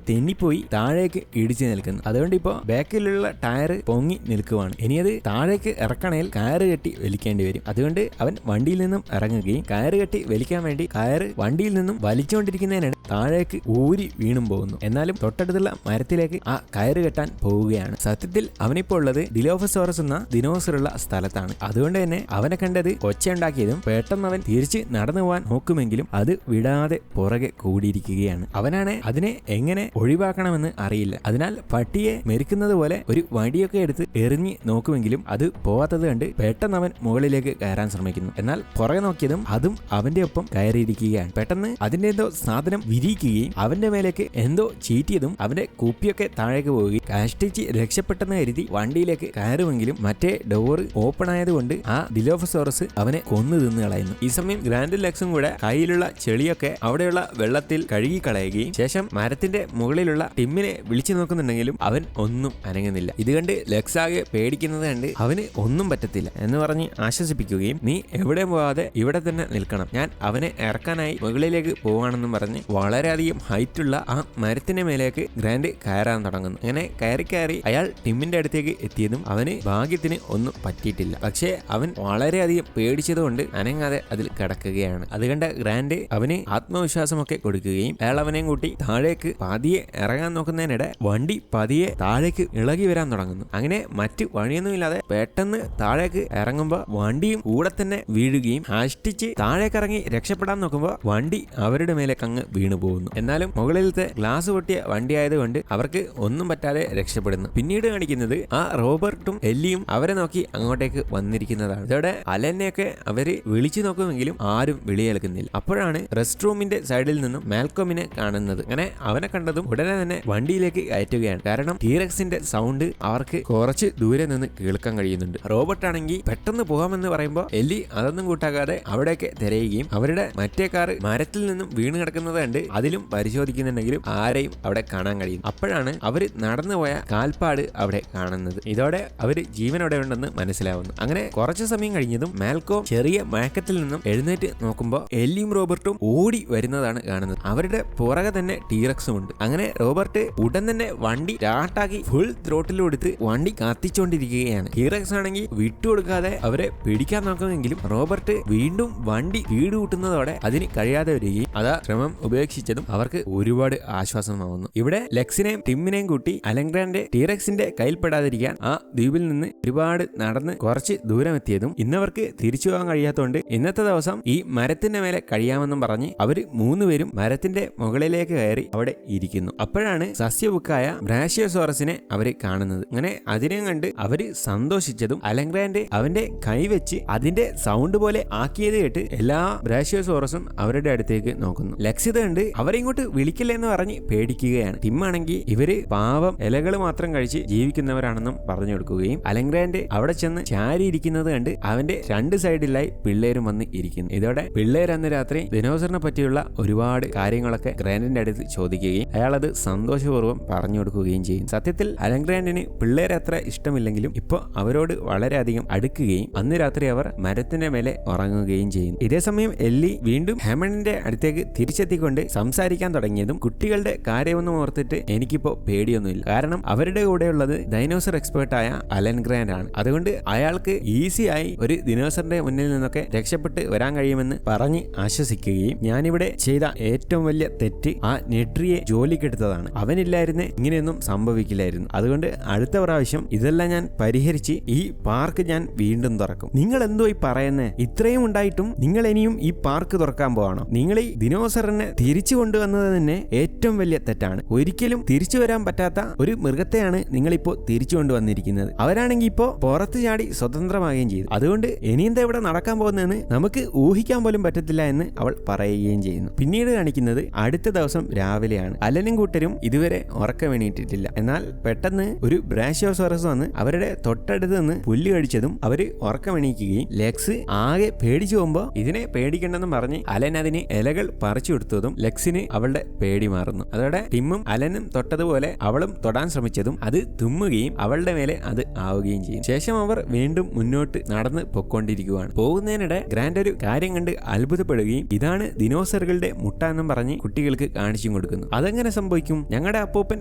തെന്നിപ്പോയി താഴേക്ക് ഇടിച്ചു നിൽക്കുന്നു. അതുകൊണ്ട് ഇപ്പോ ബാക്കിലുള്ള ടയർ പൊങ്ങി നിൽക്കുവാണ്. ഇനി അത് താഴേക്ക് ഇറക്കണേൽ കയറ് കെട്ടി വലിക്കേണ്ടി വരും. അതുകൊണ്ട് അവൻ വണ്ടിയിൽ നിന്നും ഇറങ്ങുകയും കയറ് കെട്ടി വലിക്കാൻ വേണ്ടി കയറ് വണ്ടിയിൽ നിന്നും വലിച്ചുകൊണ്ടിരിക്കുന്നതിനിടെ താഴേക്ക് ഊരി വീണും പോകുന്നു. എന്നാലും തൊട്ടടുത്തുള്ള മരത്തിലേക്ക് ആ കയറ് കെട്ടാൻ പോവുകയാണ്. സത്യത്തിൽ അവനിപ്പോ ഉള്ളത് ഡിലോഫസോറസ് എന്ന ദിനോസറുള്ള സ്ഥലത്താണ്. അതുകൊണ്ട് തന്നെ അവനെ കണ്ടത് ഒച്ചയുണ്ടാക്കിയതും പെട്ടെന്ന് അവൻ തിരിച്ച് നടന്നു പോകാൻ നോക്കുമെങ്കിലും അത് വിടാതെ പുറകെ കൂടിയിരിക്കുകയാണ്. അവനാണ് അതിനെ എങ്ങനെ ഒഴിവാക്കണമെന്ന് അറിയില്ല. അതിനാൽ പട്ടിയെ മെരുക്കുന്നത് പോലെ ഒരു വടിയൊക്കെ എടുത്ത് എറിഞ്ഞ് നോക്കുമെങ്കിലും അത് പോവാത്തത് കണ്ട് പെട്ടെന്ന് അവൻ മുകളിലേക്ക് കയറാൻ ശ്രമിക്കുന്നു. എന്നാൽ പുറകെ നോക്കിയതും അതും അവന്റെ ഒപ്പം കയറിയിരിക്കുകയാണ്. പെട്ടെന്ന് അതിന്റെ എന്തോ സാധനം വിരിയിക്കുകയും അവന്റെ മേലേക്ക് എന്തോ ചീറ്റിയതും അവന്റെ കുപ്പിയൊക്കെ താഴേക്ക് പോവുകയും കഷ്ടിച്ച് രക്ഷപ്പെട്ടെന്ന് കരുതി വണ്ടിയിലേക്ക് കയറുമെങ്കിലും മറ്റേ ഡോറ് ഓപ്പൺ ആയതുകൊണ്ട് ആ ഡിലോഫസോറസ് അവനെ കൊന്നു തിന്നു കളയുന്നു. ഈ സമയം ഗ്രാൻഡ് ലെക്സും കൂടെ കയ്യിലുള്ള ചെളിയൊക്കെ അവിടെയുള്ള വെള്ളത്തിൽ കഴുകി കളയുകയും ശേഷം മരത്തിന്റെ മുകളിലുള്ള ടിമ്മിനെ വിളിച്ചു നോക്കുന്നുണ്ടെങ്കിലും അവൻ ഒന്നും അനങ്ങുന്നില്ല. ഇത് കണ്ട് ലെക്സ് ആകെ പേടിക്കുന്നത് കണ്ട് അവന് ഒന്നും പറ്റത്തില്ല എന്ന് പറഞ്ഞ് ആശ്വസിപ്പിക്കുകയും നീ എവിടെ പോവാതെ ഇവിടെ തന്നെ നിൽക്കണം, ഞാൻ അവനെ ഇറക്കാനായി മുകളിലേക്ക് പോവാണെന്നും പറഞ്ഞ് വളരെയധികം ഹൈറ്റുള്ള ആ മരത്തിന്റെ മേലേക്ക് ഗ്രാൻഡ് കയറാൻ തുടങ്ങുന്നു. അങ്ങനെ കയറി അയാൾ ടിമ്മിന്റെ അടുത്തേക്ക് എത്തിയതും അവന് ഭാഗ്യത്തിന് ഒന്നും പറ്റിയിട്ടില്ല. പക്ഷേ അവൻ വളരെയധികം പേടിച്ചതുകൊണ്ട് അനങ്ങാതെ അതിൽ കിടക്കുകയാണ്. അത് കണ്ട ഗ്രാൻഡ് അവന് ആത്മവിശ്വാസമൊക്കെ കൊടുക്കുകയും അയാൾ അവനെയും കൂട്ടി താഴേക്ക് പതിയെ ഇറങ്ങാൻ നോക്കുന്നതിനിടെ വണ്ടി പതിയെ താഴേക്ക് ഇളകി വരാൻ തുടങ്ങുന്നു. അങ്ങനെ മറ്റു വഴിയൊന്നുമില്ലാതെ പെട്ടെന്ന് താഴേക്ക് ഇറങ്ങുമ്പോൾ വണ്ടിയും കൂടെ തന്നെ വീഴുകയും കഷ്ടിച്ച് താഴേക്ക് ഇറങ്ങി രക്ഷപ്പെടാൻ നോക്കുമ്പോൾ വണ്ടി അവരുടെ മേലേക്ക് അങ്ങ് വീണു പോകുന്നു. എന്നാലും മുകളിലത്തെ ഗ്ലാസ് പൊട്ടിയ വണ്ടി ആയതുകൊണ്ട് അവർക്ക് ഒന്നും പറ്റാതെ രക്ഷപ്പെടുന്നു. പിന്നീട് കാണിക്കുന്നത് ആ റോബർട്ടും എല്ലിയും അവരെ നോക്കി അങ്ങോട്ടേക്ക് വന്നിരിക്കുന്നതാണ്. ഇതോടെ അലനെയൊക്കെ അവര് വിളിച്ചു നോക്കുമെങ്കിലും ആരും വിളിയേൽക്കുന്നില്ല. അപ്പോഴാണ് റെസ്റ്റ് റൂമിന്റെ സൈഡിൽ നിന്നും മാൽക്കോമിനെ കാണുന്നത്. അങ്ങനെ അവനെ കണ്ടതും ഉടനെ തന്നെ വണ്ടിയിലേക്ക് കയറ്റുകയാണ്. കാരണം ടീറക്സിന്റെ സൗണ്ട് അവർക്ക് കുറച്ച് ദൂരെ നിന്ന് കേൾക്കാൻ കഴിയുന്നുണ്ട്. റോബർട്ട് ആണെങ്കിൽ പെട്ടെന്ന് പോകാമെന്ന് പറയുമ്പോൾ എല്ലി അതൊന്നും കൂട്ടാക്കാതെ അവിടേക്ക് തിരയുകയും അവരുടെ മറ്റേ കാറ് മരത്തിൽ നിന്നും വീണ് കിടക്കുന്നത് കണ്ട് അതിലും പരിശോധിക്കുന്നുണ്ടെങ്കിലും ആരെയും അവിടെ കാണാൻ കഴിയും. അപ്പോഴാണ് അവര് നടന്നുപോയ കാൽപ്പാട് അവിടെ അവിടെ കാണുന്നത്. ഇതോടെ അവര് ജീവനോടെ ഉണ്ടെന്ന് മനസ്സിലാവുന്നു. അങ്ങനെ കുറച്ചു സമയം കഴിഞ്ഞതും മാൽക്കോം ചെറിയ മയക്കത്തിൽ നിന്നും എഴുന്നേറ്റ് നോക്കുമ്പോൾ എല്ലിയും റോബർട്ടും ഓടി വരുന്നതാണ് കാണുന്നത്. അവരുടെ പുറകെ തന്നെ ടീറക്സും ഉണ്ട്. അങ്ങനെ റോബർട്ട് ഉടൻ തന്നെ വണ്ടി സ്റ്റാർട്ടാക്കി ഫുൾ ത്രോട്ടിൽ കൊടുത്ത് വണ്ടി കത്തിച്ചുകൊണ്ടിരിക്കുകയാണ്. ടീറക്സ് ആണെങ്കിൽ വിട്ടുകൊടുക്കാതെ അവരെ പിടിക്കാൻ നോക്കുമെങ്കിലും റോബർട്ട് വീണ്ടും വണ്ടി വീടുകൂട്ടുന്നതോടെ അതിന് കഴിയാതെ വരികയും അതാ ശ്രമം ഉപേക്ഷിച്ചതും അവർക്ക് ഒരുപാട് ആശ്വാസമാവുന്നു. ഇവിടെ ലെക്സിനെയും ടിമ്മിനെയും കൂട്ടി അലൻഗ്രാൻഡ് ടീറക്സിന്റെ കയ്യിൽപ്പെടാതിരിക്കാൻ ആ ദ്വീപിൽ നിന്ന് ഒരുപാട് നടന്ന് കുറച്ച് ദൂരം എത്തിയതും ഇന്നവർക്ക് തിരിച്ചു പോകാൻ കഴിയാത്തതുകൊണ്ട് ഇന്നത്തെ ദിവസം ഈ മരത്തിന്റെ മേലെ കഴിയാമെന്നും പറഞ്ഞ് അവര് മൂന്നുപേരും മരത്തിന്റെ മുകളിലേക്ക് കയറി അവിടെ ഇരിക്കുന്നു. അപ്പോഴാണ് സസ്യബുക്കായ ബ്രാഷിയോസോറസിനെ അവര് കാണുന്നത്. അങ്ങനെ അതിനെ കണ്ട് അവര് സന്തോഷിച്ചതും അലൻഗ്രാൻഡ് അവന്റെ കൈവച്ച് അതിന്റെ സൗണ്ട് പോലെ ആക്കിയത് കേട്ട് എല്ലാ ബ്രാഷിയോസോറസും അവരുടെ അടുത്തേക്ക് നോക്കുന്നു. ലക്ഷ്യത കണ്ട് അവരെ ഇങ്ങോട്ട് വിളിക്കില്ലെന്ന് പറഞ്ഞ് പേടിക്കുകയാണ്. ടിമ്മാണെങ്കിൽ ഇവര് പാവം ഇലകൾ മാത്രം കഴിച്ച് ജീവിക്കുന്നവരാണെന്നും പറഞ്ഞു കൊടുക്കുകയും അലൻഗ്രാൻഡ് അവിടെ ചെന്ന് ചാരിയിരിക്കുന്നത് കണ്ട് അവന്റെ രണ്ട് സൈഡിലായി പിള്ളേരും വന്ന് ഇരിക്കുന്നു. ഇതോടെ പിള്ളേർ അന്ന് രാത്രി ദിനോസറിനെ പറ്റിയുള്ള ഒരുപാട് കാര്യങ്ങളൊക്കെ ഗ്രാൻഡിന്റെ അടുത്ത് ചോദിക്കുകയും അയാൾ അത് സന്തോഷപൂർവ്വം പറഞ്ഞു കൊടുക്കുകയും ചെയ്യും. സത്യത്തിൽ അലൻഗ്രാൻഡിന് പിള്ളേരെ അത്ര ഇഷ്ടമില്ലെങ്കിലും ഇപ്പൊ അവരോട് വളരെയധികം അടുക്കുകയും അന്ന് രാത്രി അവർ മരത്തിന്റെ മേലെ ഉറങ്ങുകയും ചെയ്യും. ഇതേസമയം എല്ലി വീണ്ടും ഹെമണ്ടിന്റെ അടുത്തേക്ക് തിരിച്ചെത്തിക്കൊണ്ട് സംസാരിക്കാൻ തുടങ്ങിയതും കുട്ടികളുടെ കാര്യമൊന്നും ഓർത്തിട്ട് എനിക്കിപ്പോ പേടിയൊന്നുമില്ല. കാരണം അവരുടെ കൂടെയുള്ളത് ഡൈനോസർ എക്സ്പേർട്ടായ അലൻഗ്രാൻഡ് ആണ്. അതുകൊണ്ട് അയാൾക്ക് ഈസി ആയി ഒരു ദിനോസറിന്റെ മുന്നിൽ നിന്നൊക്കെ രക്ഷപ്പെട്ട് വരാൻ കഴിയുമെന്ന് പറഞ്ഞ് ആശ്വസിക്കുകയും ഞാനിവിടെ ചെയ്ത ഏറ്റവും വലിയ തെറ്റ് ആ നെട്രിയെ ജോലിക്കെടുത്തതാണ്. അവനില്ലായിരുന്നേ ഇങ്ങനെയൊന്നും സംഭവിക്കില്ലായിരുന്നു. അതുകൊണ്ട് അടുത്ത പ്രാവശ്യം ഇതെല്ലാം ഞാൻ പരിഹരിച്ച് ഈ പാർക്ക് ഞാൻ വീണ്ടും തുറക്കും. നിങ്ങൾ എന്തോ ഈ പറയുന്നേ? ഇത്രയും ഉണ്ടായിട്ടും നിങ്ങൾ ഇനിയും ഈ പാർക്ക് തുറക്കാൻ പോവാണോ? നിങ്ങൾ ഈ ദിനോസറിനെ തിരിച്ചു കൊണ്ടുവന്നത് തന്നെ ഏറ്റവും വലിയ തെറ്റാണ്. ഒരിക്കലും തിരിച്ചു വരാൻ പറ്റാത്ത ഒരു മൃഗത്തെയാണ് നിങ്ങളിപ്പോ തിരിച്ചു കൊണ്ടുവന്നിരിക്കുന്നത്. അവരാണെങ്കിൽ ഇപ്പോ പുറത്തു ചാടി സ്വതന്ത്രമാകുകയും ചെയ്തു. അതുകൊണ്ട് ഇനിയെന്താ ഇവിടെ നടക്കാൻ പോകുന്നതെന്ന് നമുക്ക് ഊഹിക്കാൻ പോലും പറ്റത്തില്ല എന്ന് അവൾ പറയുകയും ചെയ്യുന്നു. പിന്നീട് കാണിക്കുന്നത് അടുത്ത ദിവസം രാവിലെയാണ്. അലനും കൂട്ടരും ഇതുവരെ ഉറക്കം എണീറ്റിട്ടില്ല. എന്നാൽ പെട്ടെന്ന് ഒരു ബ്രാഷിയോസോറസ് വന്ന് അവരുടെ തൊട്ടടുത്ത് നിന്ന് പുല്ല് കഴിച്ചതും അവര് ഉറക്കം എണീക്കുകയും ലെക്സ് ആകെ പേടിച്ചു പോകുമ്പോ ഇതിനെ പേടിക്കണ്ടെന്ന് പറഞ്ഞ് അലൻ അതിന് ഇലകൾ പറിച്ചു കൊടുത്തതും ലെക്സിന് അവളുടെ പേടി മാറുന്നു. അതോടെ ടിമ്മും അലനും തൊട്ടതുപോലെ അവളും തൊടാൻ ശ്രമിച്ചതും അത് തുമ്മുകയും അവളുടെ മേലെ അത് ആവുകയും ചെയ്യും. ശേഷം അവർ വീണ്ടും മുന്നോട്ട് നടന്ന് പൊക്കോണ്ടിരിക്കുകയാണ്. പോകുന്നതിനിടെ ഗ്രാൻഡ് ഒരു കാര്യം കണ്ട് അത്ഭുതപ്പെടുകയും ഇതാണ് ദിനോസറുകളുടെ മുട്ട എന്നും പറഞ്ഞ് കുട്ടികൾക്ക് കാണിച്ചും കൊടുക്കുന്നു. അതെങ്ങനെ സംഭവിക്കും? ഞങ്ങളുടെ അപ്പൂപ്പൻ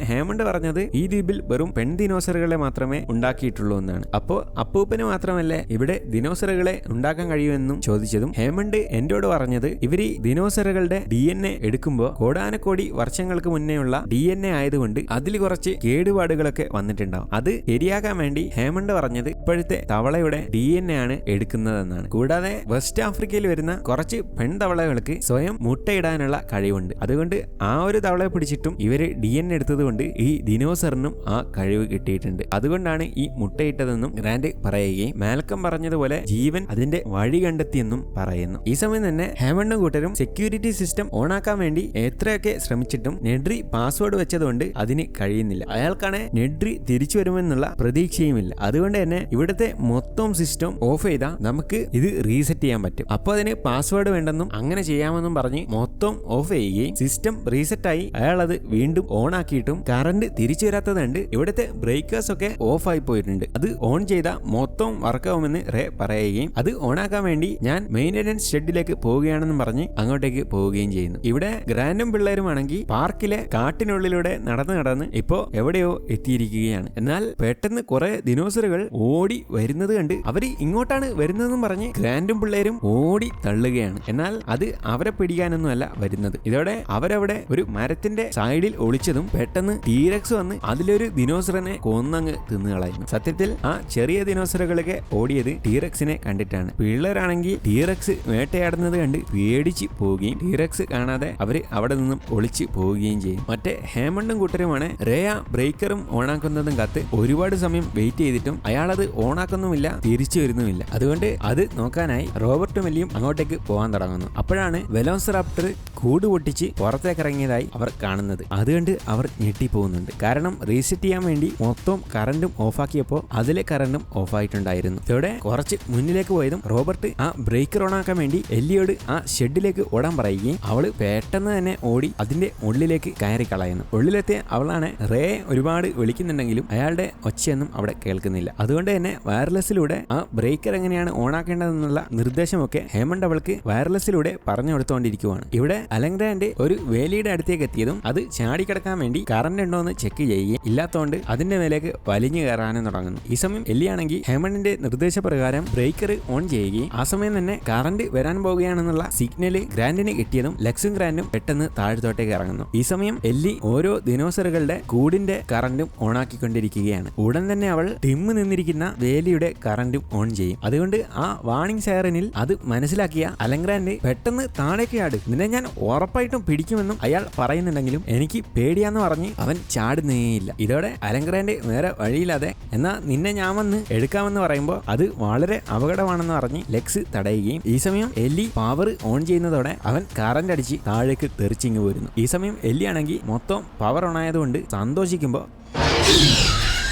ഹേമണ്ട് പറഞ്ഞത് ഈ ദ്വീപിൽ വെറും പെൺ ദിനോസറുകളെ മാത്രമേ ഉണ്ടാക്കിയിട്ടുള്ളൂ എന്നാണ്. അപ്പോ അപ്പൂപ്പന് മാത്രമല്ലേ ഇവിടെ ദിനോസറുകളെ ഉണ്ടാക്കാൻ കഴിയുമെന്നും ചോദിച്ചതും ഹേമണ്ട് എന്നോട് പറഞ്ഞത് ഇവര് ദിനോസറുകളുടെ DNA എടുക്കുമ്പോൾ കോടാനക്കോടി വർഷങ്ങൾക്ക് മുന്നേയുള്ള DNA ആയതുകൊണ്ട് അതിൽ കുറച്ച് കേടുപാടുകളൊക്കെ വന്നിട്ടുണ്ടാവും. അത് ശരിയാക്കാൻ വേണ്ടി ഹേമണ്ട് പറഞ്ഞത് ഇപ്പോഴത്തെ തവളയുടെ DNA ആണ് എടുക്കുന്നതെന്നാണ്. കൂടാതെ വെസ്റ്റ് ആഫ്രിക്കയിൽ വരുന്ന കുറച്ച് പെൺതവളകൾക്ക് സ്വയം മുട്ടയിടാനുള്ള കഴിവുണ്ട്. അതുകൊണ്ട് ആ ഒരു തവളയെ പിടിച്ചിട്ടും ഇവര് DNA എടുത്തത് കൊണ്ട് ഈ ദിനോസറിനും ആ കഴിവ് കിട്ടിയിട്ടുണ്ട്. അതുകൊണ്ടാണ് ഈ മുട്ടയിട്ടതെന്നും ഗ്രാൻഡ് പറയുകയും മാൽക്കം പറഞ്ഞതുപോലെ ജീവൻ അതിന്റെ വഴി കണ്ടെത്തിയെന്നും പറയുന്നു. ഈ സമയം തന്നെ ഹേമണ്ടും കൂട്ടരും സെക്യൂരിറ്റി സിസ്റ്റം ഓണാക്കാൻ വേണ്ടി എത്രയൊക്കെ ശ്രമിച്ചിട്ടും നെഡ്രി പാസ്വേഡ് വെച്ചതുകൊണ്ട് അതിന് കഴിയുന്നില്ല. അയാൾക്കാണ് നെഡ്രി തിരിച്ചു വരുമെന്നുള്ള പ്രതീക്ഷയുമില്ല. അതുകൊണ്ട് തന്നെ ഇവിടുത്തെ മൊത്തം സിസ്റ്റം ഓഫ് ചെയ്താൽ നമുക്ക് ഇത് റീസെറ്റ് ചെയ്യാൻ പറ്റും. അപ്പോൾ അതിന് പാസ്വേഡ് വേണ്ടെന്നും അങ്ങനെ ചെയ്യാമെന്നും പറഞ്ഞ് മൊത്തം ഓഫ് ചെയ്യുകയും സിസ്റ്റം റീസെറ്റ് ആയി അയാൾ അത് വീണ്ടും ഓൺ ആക്കിയിട്ടും കറണ്ട് തിരിച്ചു വരാത്തത് കണ്ട് ഇവിടുത്തെ ബ്രേക്കേഴ്സ് ഒക്കെ ഓഫ് ആയി പോയിട്ടുണ്ട്. അത് ഓൺ ചെയ്ത മൊത്തം വർക്കാവുമെന്ന് റേ പറയുകയും അത് ഓൺ ആക്കാൻ വേണ്ടി ഞാൻ മെയിൻ്റനൻസ് ഷെഡിലേക്ക് പോവുകയാണെന്നും പറഞ്ഞ് അങ്ങോട്ടേക്ക് പോവുകയും ചെയ്യുന്നു. ഇവിടെ ഗ്രാൻഡും പിള്ളേരുമാണെങ്കിൽ പാർക്കിലെ കാട്ടിനുള്ളിലൂടെ നടന്ന് ഇപ്പോ എവിടെയോ എത്തിയിരിക്കുകയാണ്. എന്നാൽ പെട്ടെന്ന് കുറെ ദിനോസറുകൾ ഓടി വരുന്നത് കണ്ട് അവര് ഇങ്ങോട്ടാണ് വരുന്നതെന്നും പറഞ്ഞ് ഗ്രാൻഡും പിള്ളേരും ഓടി തള്ളുകയാണ്. എന്നാൽ അത് അവരെ പിടിക്കാനൊന്നും അല്ല വരുന്നത്. ഇതോടെ അവരവിടെ ഒരു മരത്തിന്റെ സൈഡിൽ ഒളിച്ചതും പെട്ടെന്ന് ടീറക്സ് വന്ന് അതിലൊരു ദിനോസറിനെ കൊന്നങ്ങ് തിന്നുകളായിരുന്നു. സത്യത്തിൽ ആ ചെറിയ ദിനോസറുകളൊക്കെ ഓടിയത് ടീറക്സിനെ കണ്ടിട്ടാണ്. പിള്ളേരാണെങ്കിൽ ടീറക്സ് വേട്ടയാടുന്നത് കണ്ട് പേടിച്ച് പോവുകയും ടീറക്സ് കാണാതെ അവര് അവിടെ നിന്നും ഒളിച്ച് പോവുകയും ചെയ്യും. മറ്റേ ഹേമണ്ടും കൂട്ടരുമാണ് റേയ ബ്രേക്കറും ഓണാക്കുന്നതും കാത്ത് ഒരുപാട് സമയം വെയിറ്റ് ചെയ്തിട്ടും അയാളത് ഓണാക്കുന്നുമില്ല, തിരിച്ചു വരുന്നുമില്ല. അതുകൊണ്ട് അത് നോക്കാനായി റോബർട്ടും എല്ലിയും അങ്ങോട്ടേക്ക് പോകാൻ തുടങ്ങുന്നു. അപ്പോഴാണ് വെലോസിറാപ്റ്റർ കൂട് പൊട്ടിച്ച് പുറത്തേക്ക് ഇറങ്ങിയതായി അവർ കാണുന്നത്. അതുകൊണ്ട് അവർ ഞെട്ടിപ്പോകുന്നുണ്ട്. കാരണം റീസെറ്റ് ചെയ്യാൻ വേണ്ടി മൊത്തം കറണ്ടും ഓഫാക്കിയപ്പോൾ അതിലെ കറണ്ടും ഓഫായിട്ടുണ്ടായിരുന്നു. ഇതോടെ കുറച്ച് മുന്നിലേക്ക് പോയതും റോബർട്ട് ആ ബ്രേക്കർ ഓണാക്കാൻ വേണ്ടി എല്ലിയോട് ആ ഷെഡിലേക്ക് ഓടാൻ പറയുകയും അവള് പെട്ടെന്ന് തന്നെ ഓടി അതിന്റെ ഉള്ളിലേക്ക് കയറി കളയുന്നു. ഉള്ളിലെത്തിയ അവളാണ് റേ ഒരുപാട് വിളിക്കുന്നുണ്ടെങ്കിലും വിളിക്കുന്നുണ്ടെങ്കിലും അയാളുടെ ഒച്ചയൊന്നും അവിടെ കേൾക്കുന്നില്ല. അതുകൊണ്ട് തന്നെ വയർലെസ്സിലൂടെ ആ ബ്രേക്കർ എങ്ങനെയാണ് ഓണാക്കേണ്ടതെന്നുള്ള നിർദ്ദേശമൊക്കെ ഹേമണ്ട് അവൾക്ക് വയർലെസ്സിലൂടെ പറഞ്ഞു കൊടുത്തുകൊണ്ടിരിക്കുവാണ്. ഇവിടെ അലങ്ഗ്രാൻഡ് ഒരു വേലിയുടെ അടുത്തേക്ക് എത്തിയതും അത് ചാടിക്കിടക്കാൻ വേണ്ടി കറണ്ട് ഉണ്ടോ എന്ന് ചെക്ക് ചെയ്യുകയും ഇല്ലാത്തതുകൊണ്ട് അതിന്റെ മേലേക്ക് വലിഞ്ഞു കയറാനും തുടങ്ങുന്നു. ഈ സമയം എല്ലിയാണെങ്കിൽ ഹേമണ്ടിന്റെ നിർദ്ദേശപ്രകാരം ബ്രേക്കർ ഓൺ ചെയ്യുകയും ആ സമയം തന്നെ കറണ്ട് വരാൻ പോവുകയാണെന്നുള്ള സിഗ്നല് ഗ്രാൻഡിന് കിട്ടിയതും ലെക്സും ഗ്രാൻഡും പെട്ടെന്ന് താഴത്തോട്ടേക്ക് ഇറങ്ങുന്നു. ഈ സമയം എല്ലി ഓരോ ദിനോസറുകളുടെ കൂടിന്റെ കറണ്ടും ഓണാക്കിക്കൊണ്ടിരിക്കുകയാണ്. ഉടൻ തന്നെ അവൾ ടിം നിന്നിരിക്കുന്ന വേലിയുടെ കറണ്ടും ഓൺ ചെയ്യും. അതുകൊണ്ട് ആ വാണിംഗ് സൈറനിൽ അത് മനസ്സിലാക്കിയ അലങ്ഗ്രാൻഡ് പെട്ടെന്ന് താഴേക്ക് ചാട്, നിന്നെ ഞാൻ ഉറപ്പായിട്ടും പിടിക്കുമെന്നും അയാൾ പറയുന്നുണ്ടെങ്കിലും എനിക്ക് പേടിയാന്ന് പറഞ്ഞ് അവൻ ചാടുന്നേയില്ല. ഇതോടെ അലങ്ഗ്രാൻഡ് വേറെ വഴിയില്ലാതെ എന്നാ നിന്നെ ഞാൻ വന്ന് എടുക്കാമെന്ന് പറയുമ്പോൾ അത് വളരെ അപകടമാണെന്ന് പറഞ്ഞ് ലെക്സ് തടയുകയും ഈ സമയം എല്ലി പവർ ഓൺ ചെയ്യുന്നതോടെ അവൻ കറണ്ട് അടിച്ച് താഴേക്ക് തെറിച്ചിങ്ങ് പോരുന്നു. ഈ സമയം എല്ലി ആണെങ്കിൽ മൊത്തം പവർ ഓൺ ആയതുകൊണ്ട് സന്തോഷിക്കുമ്പോൾ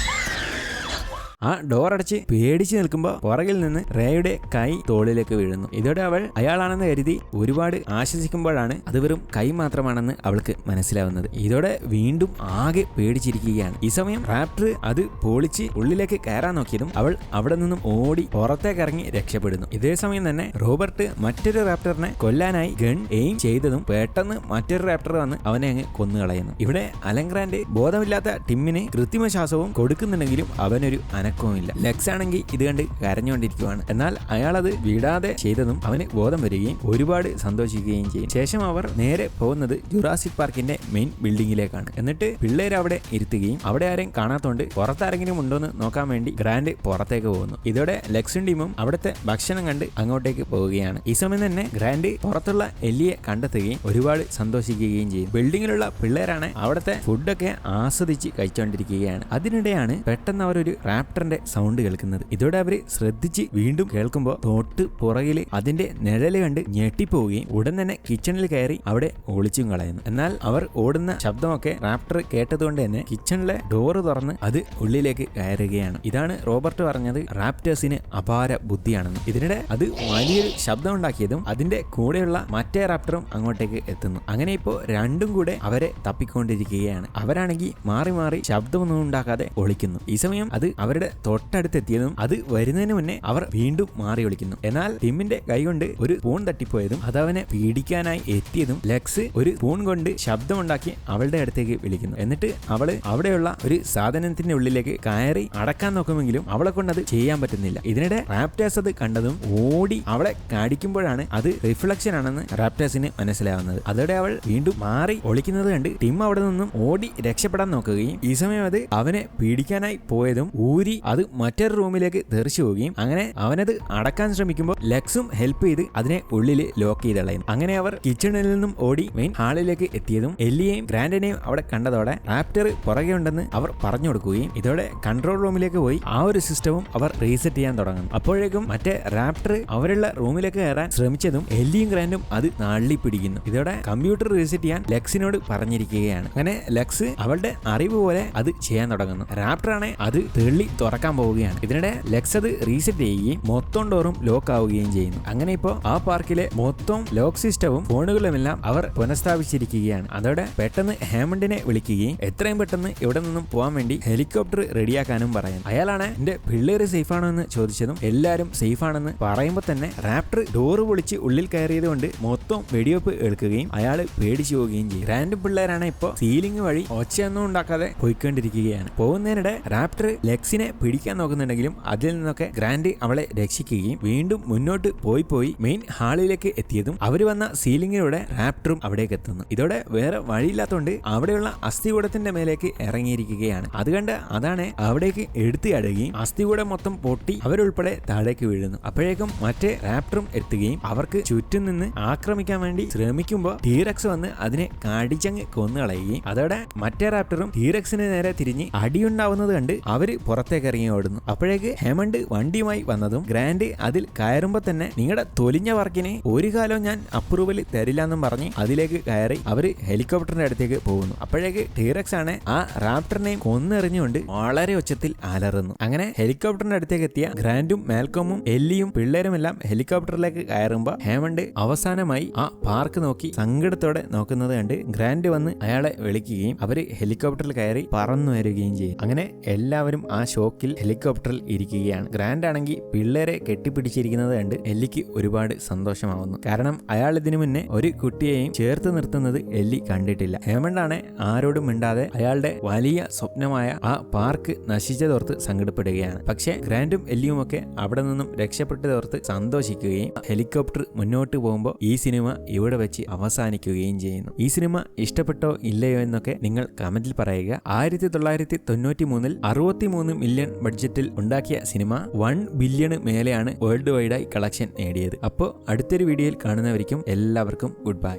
ആ ഡോർ അടച്ച് പേടിച്ച് നിൽക്കുമ്പോൾ പുറകിൽ നിന്ന് റേയുടെ കൈ തോളിലേക്ക് വീഴുന്നു. ഇതോടെ അവൾ അയാളാണെന്ന് കരുതി ഒരുപാട് ആശ്വസിക്കുമ്പോഴാണ് അത് വെറും കൈ മാത്രമാണെന്ന് അവൾക്ക് മനസ്സിലാവുന്നത്. ഇതോടെ വീണ്ടും ആകെ പേടിച്ചിരിക്കുകയാണ്. ഈ സമയം റാപ്റ്റർ അത് പൊളിച്ച് ഉള്ളിലേക്ക് കയറാൻ നോക്കിയതും അവൾ അവിടെ നിന്നും ഓടി പുറത്തേക്ക് ഇറങ്ങി രക്ഷപ്പെടുന്നു. ഇതേ സമയം തന്നെ റോബർട്ട് മറ്റൊരു റാപ്റ്ററിനെ കൊല്ലാനായി ഗൺ എയിം ചെയ്തതും പെട്ടെന്ന് മറ്റൊരു റാപ്റ്റർ വന്ന് അവനെ അങ്ങ് കൊന്നുകളയുന്നു. ഇവിടെ അലങ്ഗ്രാൻഡ് ബോധമില്ലാത്ത ടിമ്മിന് കൃത്രിമ ശ്വാസവും കൊടുക്കുന്നുണ്ടെങ്കിലും അവനൊരു അനക്കവുമില്ല. ലെക്സ് ആണെങ്കിൽ ഇത് കണ്ട് കരഞ്ഞുകൊണ്ടിരിക്കുകയാണ്. എന്നാൽ അയാൾ അത് വിടാതെ ചെയ്തതും അവന് ബോധം വരികയും ഒരുപാട് സന്തോഷിക്കുകയും ചെയ്യും. ശേഷം അവർ നേരെ പോകുന്നത് ജുറാസിക് പാർക്കിന്റെ മെയിൻ ബിൽഡിംഗിലേക്കാണ്. എന്നിട്ട് പിള്ളേരെ അവിടെ ഇരുത്തുകയും അവിടെ ആരെയും കാണാത്തോണ്ട് പുറത്താരെങ്കിലും ഉണ്ടോന്ന് നോക്കാൻ വേണ്ടി ഗ്രാൻഡ് പുറത്തേക്ക് പോകുന്നു. ഇതോടെ ലെക്സും ടീമും അവിടുത്തെ ഭക്ഷണം കണ്ട് അങ്ങോട്ടേക്ക് പോവുകയാണ്. ഈ സമയം തന്നെ ഗ്രാൻഡ് പുറത്തുള്ള എല്ലിയെ കണ്ടെത്തുകയും ഒരുപാട് സന്തോഷിക്കുകയും ചെയ്യും. ബിൽഡിങ്ങിലുള്ള പിള്ളേരാണ് അവിടുത്തെ ഫുഡൊക്കെ ആസ്വദിച്ച് കഴിച്ചുകൊണ്ടിരിക്കുകയാണ്. അതിനിടെയാണ് പെട്ടെന്ന് അവർ ഒരു റാപ്റ്ററിന്റെ സൗണ്ട് കേൾക്കുന്നത്. ഇതോടെ അവര് ശ്രദ്ധിച്ച് വീണ്ടും കേൾക്കുമ്പോൾ തൊട്ട് പുറകില് അതിന്റെ നിഴല് കണ്ട് ഞെട്ടിപ്പോവുകയും ഉടൻ തന്നെ കിച്ചണിൽ കയറി അവിടെ ഒളിച്ചും കളയുന്നു. എന്നാൽ അവർ ഓടുന്ന ശബ്ദമൊക്കെ റാപ്റ്റർ കേട്ടതുകൊണ്ട് തന്നെ കിച്ചണിലെ ഡോറ് തുറന്ന് അത് ഉള്ളിലേക്ക് കയറുകയാണ്. ഇതാണ് റോബർട്ട് പറഞ്ഞത് റാപ്റ്റേഴ്സിന് അപാര ബുദ്ധിയാണെന്ന്. ഇതിനിടെ അത് വലിയൊരു ശബ്ദം ഉണ്ടാക്കിയതും അതിന്റെ കൂടെയുള്ള മറ്റേ റാപ്റ്ററും അങ്ങോട്ടേക്ക് എത്തുന്നു. അങ്ങനെ ഇപ്പോ രണ്ടും കൂടെ അവരെ തപ്പിക്കൊണ്ടിരിക്കുകയാണ്. അവരാണെങ്കിൽ മാറി മാറി ശബ്ദമൊന്നും ഉണ്ടാക്കാതെ ഒളിക്കുന്നു. ഈ സമയം അത് അവരുടെ തൊട്ടടുത്തെത്തിയതും അത് വരുന്നതിന് മുന്നേ അവർ വീണ്ടും മാറി ഒളിക്കുന്നു. എന്നാൽ ടിമ്മിന്റെ കൈകൊണ്ട് ഒരു സ്പൂൺ തട്ടിപ്പോയതും അതവനെ പീഡിക്കാനായി എത്തിയതും ലെക്സ് ഒരു സ്പൂൺ കൊണ്ട് ശബ്ദമുണ്ടാക്കി അവളുടെ അടുത്തേക്ക് വിളിക്കുന്നു. എന്നിട്ട് അവള് അവിടെയുള്ള ഒരു സാധനത്തിന്റെ ഉള്ളിലേക്ക് കയറി അടക്കാൻ നോക്കുമെങ്കിലും അവളെ കൊണ്ട് അത് ചെയ്യാൻ പറ്റുന്നില്ല. ഇതിനിടെ റാപ്റ്റേഴ്സ് അത് കണ്ടതും ഓടി അവളെ കാടിക്കുമ്പോഴാണ് അത് റിഫ്ലക്ഷൻ ആണെന്ന് റാപ്റ്റേഴ്സിന് മനസ്സിലാവുന്നത്. അതോടെ അവൾ വീണ്ടും മാറി ഒളിക്കുന്നത് കണ്ട് ടിം അവിടെ നിന്നും ഓടി രക്ഷപ്പെടാൻ നോക്കുകയും ഈ സമയം അത് അവനെ പീഡിക്കാനായി പോയതും ഊരി അത് മറ്റൊരു റൂമിലേക്ക് തെറിച്ചു പോവുകയും അങ്ങനെ അവനത് അടക്കാൻ ശ്രമിക്കുമ്പോൾ ലെക്സും ഹെൽപ്പ് ചെയ്ത് അതിനെ ഉള്ളിൽ ലോക്ക് ചെയ്ത് കളയുന്നു. അങ്ങനെ അവർ കിച്ചണിൽ നിന്നും ഓടി മെയിൻ ഹാളിലേക്ക് എത്തിയതും എല്ലിയെയും ഗ്രാൻഡിനെയും അവിടെ കണ്ടതോടെ റാപ്റ്റർ പുറകെ ഉണ്ടെന്ന് അവർ പറഞ്ഞു കൊടുക്കുകയും ഇതോടെ കൺട്രോൾ റൂമിലേക്ക് പോയി ആ ഒരു സിസ്റ്റവും അവർ റീസെറ്റ് ചെയ്യാൻ തുടങ്ങുന്നു. അപ്പോഴേക്കും മറ്റേ റാപ്റ്റർ അവരുള്ള റൂമിലേക്ക് കയറാൻ ശ്രമിച്ചതും എല്ലിയും ഗ്രാൻഡും അത് നാളി പിടിക്കുന്നു. ഇതോടെ കമ്പ്യൂട്ടർ റീസെറ്റ് ചെയ്യാൻ ലെക്സിനോട് പറഞ്ഞിരിക്കുകയാണ്. അങ്ങനെ ലെക്സ് അവളുടെ അറിവ് പോലെ അത് ചെയ്യാൻ തുടങ്ങുന്നു. റാപ്റ്റർ ആണ് അത് തെള്ളി തുറക്കാൻ പോവുകയാണ്. ഇതിനിടെ ലെക്സ് അത് റീസെറ്റ് ചെയ്യുകയും മൊത്തം ഡോറും ലോക്ക് ആവുകയും ചെയ്യുന്നു. അങ്ങനെ ഇപ്പോൾ ആ പാർക്കിലെ മൊത്തം ലോക്ക് സിസ്റ്റവും ഫോണുകളുമെല്ലാം അവർ പുനഃസ്ഥാപിച്ചിരിക്കുകയാണ്. അതോടെ പെട്ടെന്ന് ഹേമണ്ടിനെ വിളിക്കുകയും എത്രയും പെട്ടെന്ന് ഇവിടെ നിന്നും പോകാൻ വേണ്ടി ഹെലികോപ്റ്റർ റെഡിയാക്കാനും പറയുന്നു. അയാളാണ് എന്റെ പിള്ളേര് സേഫ് ആണോ എന്ന് ചോദിച്ചതും എല്ലാവരും സേഫ് ആണെന്ന് പറയുമ്പോൾ തന്നെ റാപ്റ്റർ ഡോറ് പൊളിച്ച് ഉള്ളിൽ കയറിയത് കൊണ്ട് മൊത്തം വെടിവെപ്പ് എടുക്കുകയും അയാൾ പേടിച്ചു പോവുകയും ചെയ്യും. റാൻഡും പിള്ളേരാണ് ഇപ്പോൾ സീലിംഗ് വഴി ഒച്ചയൊന്നും ഉണ്ടാക്കാതെ പോയിക്കൊണ്ടിരിക്കുകയാണ്. പോകുന്നതിനിടെ റാപ്റ്റർ ലെക്സിനെ പിടിക്കാൻ നോക്കുന്നുണ്ടെങ്കിലും അതിൽ നിന്നൊക്കെ ഗ്രാൻഡ് അവളെ രക്ഷിക്കുകയും വീണ്ടും മുന്നോട്ട് പോയി മെയിൻ ഹാളിലേക്ക് എത്തിയതും അവർ വന്ന സീലിംഗിലൂടെ റാപ്റ്ററും അവിടേക്ക് എത്തുന്നു. ഇതോടെ വേറെ വഴിയില്ലാത്തതുകൊണ്ട് അവിടെയുള്ള അസ്ഥികൂടത്തിന്റെ മേലേക്ക് ഇറങ്ങിയിരിക്കുകയാണ്. അതുകണ്ട് അതാണ് അവിടേക്ക് എടുത്തു ചാടുകയും അസ്ഥികൂടം മൊത്തം പൊട്ടി അവരുൾപ്പെടെ താഴേക്ക് വീഴുന്നു. അപ്പോഴേക്കും മറ്റേ റാപ്റ്ററും എത്തുകയും അവർക്ക് ചുറ്റും നിന്ന് ആക്രമിക്കാൻ വേണ്ടി ശ്രമിക്കുമ്പോൾ ടീറക്സ് വന്ന് അതിനെ കടിച്ചങ്ങ് കൊന്നുകളയുകയും അതോടെ മറ്റേ റാപ്റ്ററും ടീറക്സിന് നേരെ തിരിഞ്ഞ് അടിയുണ്ടാവുന്നത് കണ്ട് അവര് പുറത്തേക്ക് പുറത്തേക്ക് ഇറങ്ങി ഓടുന്നു. അപ്പോഴേക്ക് ഹേമണ്ട് വണ്ടിയുമായി വന്നതും ഗ്രാൻഡ് അതിൽ കയറുമ്പോ തന്നെ നിങ്ങളുടെ തൊലിഞ്ഞ വർക്കിന് ഒരു കാലം ഞാൻ അപ്രൂവൽ തരില്ല എന്നും പറഞ്ഞ് അതിലേക്ക് കയറി അവര് ഹെലികോപ്റ്ററിന്റെ അടുത്തേക്ക് പോകുന്നു. അപ്പോഴേക്ക് ടീറക്സ് ആണ് ആ റാപ്റ്ററിനെയും കൊന്നെറിഞ്ഞുകൊണ്ട് വളരെ ഉച്ചത്തിൽ അലറുന്നു. അങ്ങനെ ഹെലികോപ്റ്ററിന്റെ അടുത്തേക്ക് എത്തിയ ഗ്രാൻഡും മാൽക്കോമും എല്ലിയും പിള്ളേരുമെല്ലാം ഹെലികോപ്റ്ററിലേക്ക് കയറുമ്പോ ഹേമണ്ട് അവസാനമായി ആ പാർക്ക് നോക്കി സങ്കടത്തോടെ നോക്കുന്നത് കണ്ട് ഗ്രാൻഡ് വന്ന് അയാളെ വിളിക്കുകയും അവര് ഹെലികോപ്റ്ററിൽ കയറി പറന്നു വരികയും ചെയ്യും. അങ്ങനെ എല്ലാവരും ആ ഷോക്കിൽ ഹെലികോപ്റ്ററിൽ ഇരിക്കുകയാണ്. ഗ്രാൻഡ് ആണെങ്കിൽ പിള്ളേരെ കെട്ടിപ്പിടിച്ചിരിക്കുന്നത് കണ്ട് എല്ലിക്ക് ഒരുപാട് സന്തോഷമാവുന്നു. കാരണം അയാൾ ഇതിനു മുന്നേ ഒരു കുട്ടിയെയും ചേർത്ത് നിർത്തുന്നത് എല്ലി കണ്ടിട്ടില്ല. ഹേമണ്ടാണ് ആരോടും മിണ്ടാതെ അയാളുടെ വലിയ സ്വപ്നമായ ആ പാർക്ക് നശിച്ചതോർത്ത് സങ്കടപ്പെടുകയാണ്. പക്ഷെ ഗ്രാൻഡും എല്ലിയും ഒക്കെ അവിടെ നിന്നും രക്ഷപ്പെട്ടതോർത്ത് സന്തോഷിക്കുകയും ഹെലികോപ്റ്റർ മുന്നോട്ട് പോകുമ്പോൾ ഈ സിനിമ ഇവിടെ വെച്ച് അവസാനിക്കുകയും ചെയ്യുന്നു. ഈ സിനിമ ഇഷ്ടപ്പെട്ടോ ഇല്ലയോ എന്നൊക്കെ നിങ്ങൾ കമന്റിൽ പറയുക. 1993 63 മില്യൺ ബഡ്ജറ്റിൽ ഉണ്ടാക്കിയ സിനിമ 1 ബില്യണ് മേലെയാണ് വേൾഡ് വൈഡായി കളക്ഷൻ നേടിയത്. അപ്പോൾ അടുത്തൊരു വീഡിയോയിൽ കാണുന്നവരിക്കും എല്ലാവർക്കും ഗുഡ് ബൈ.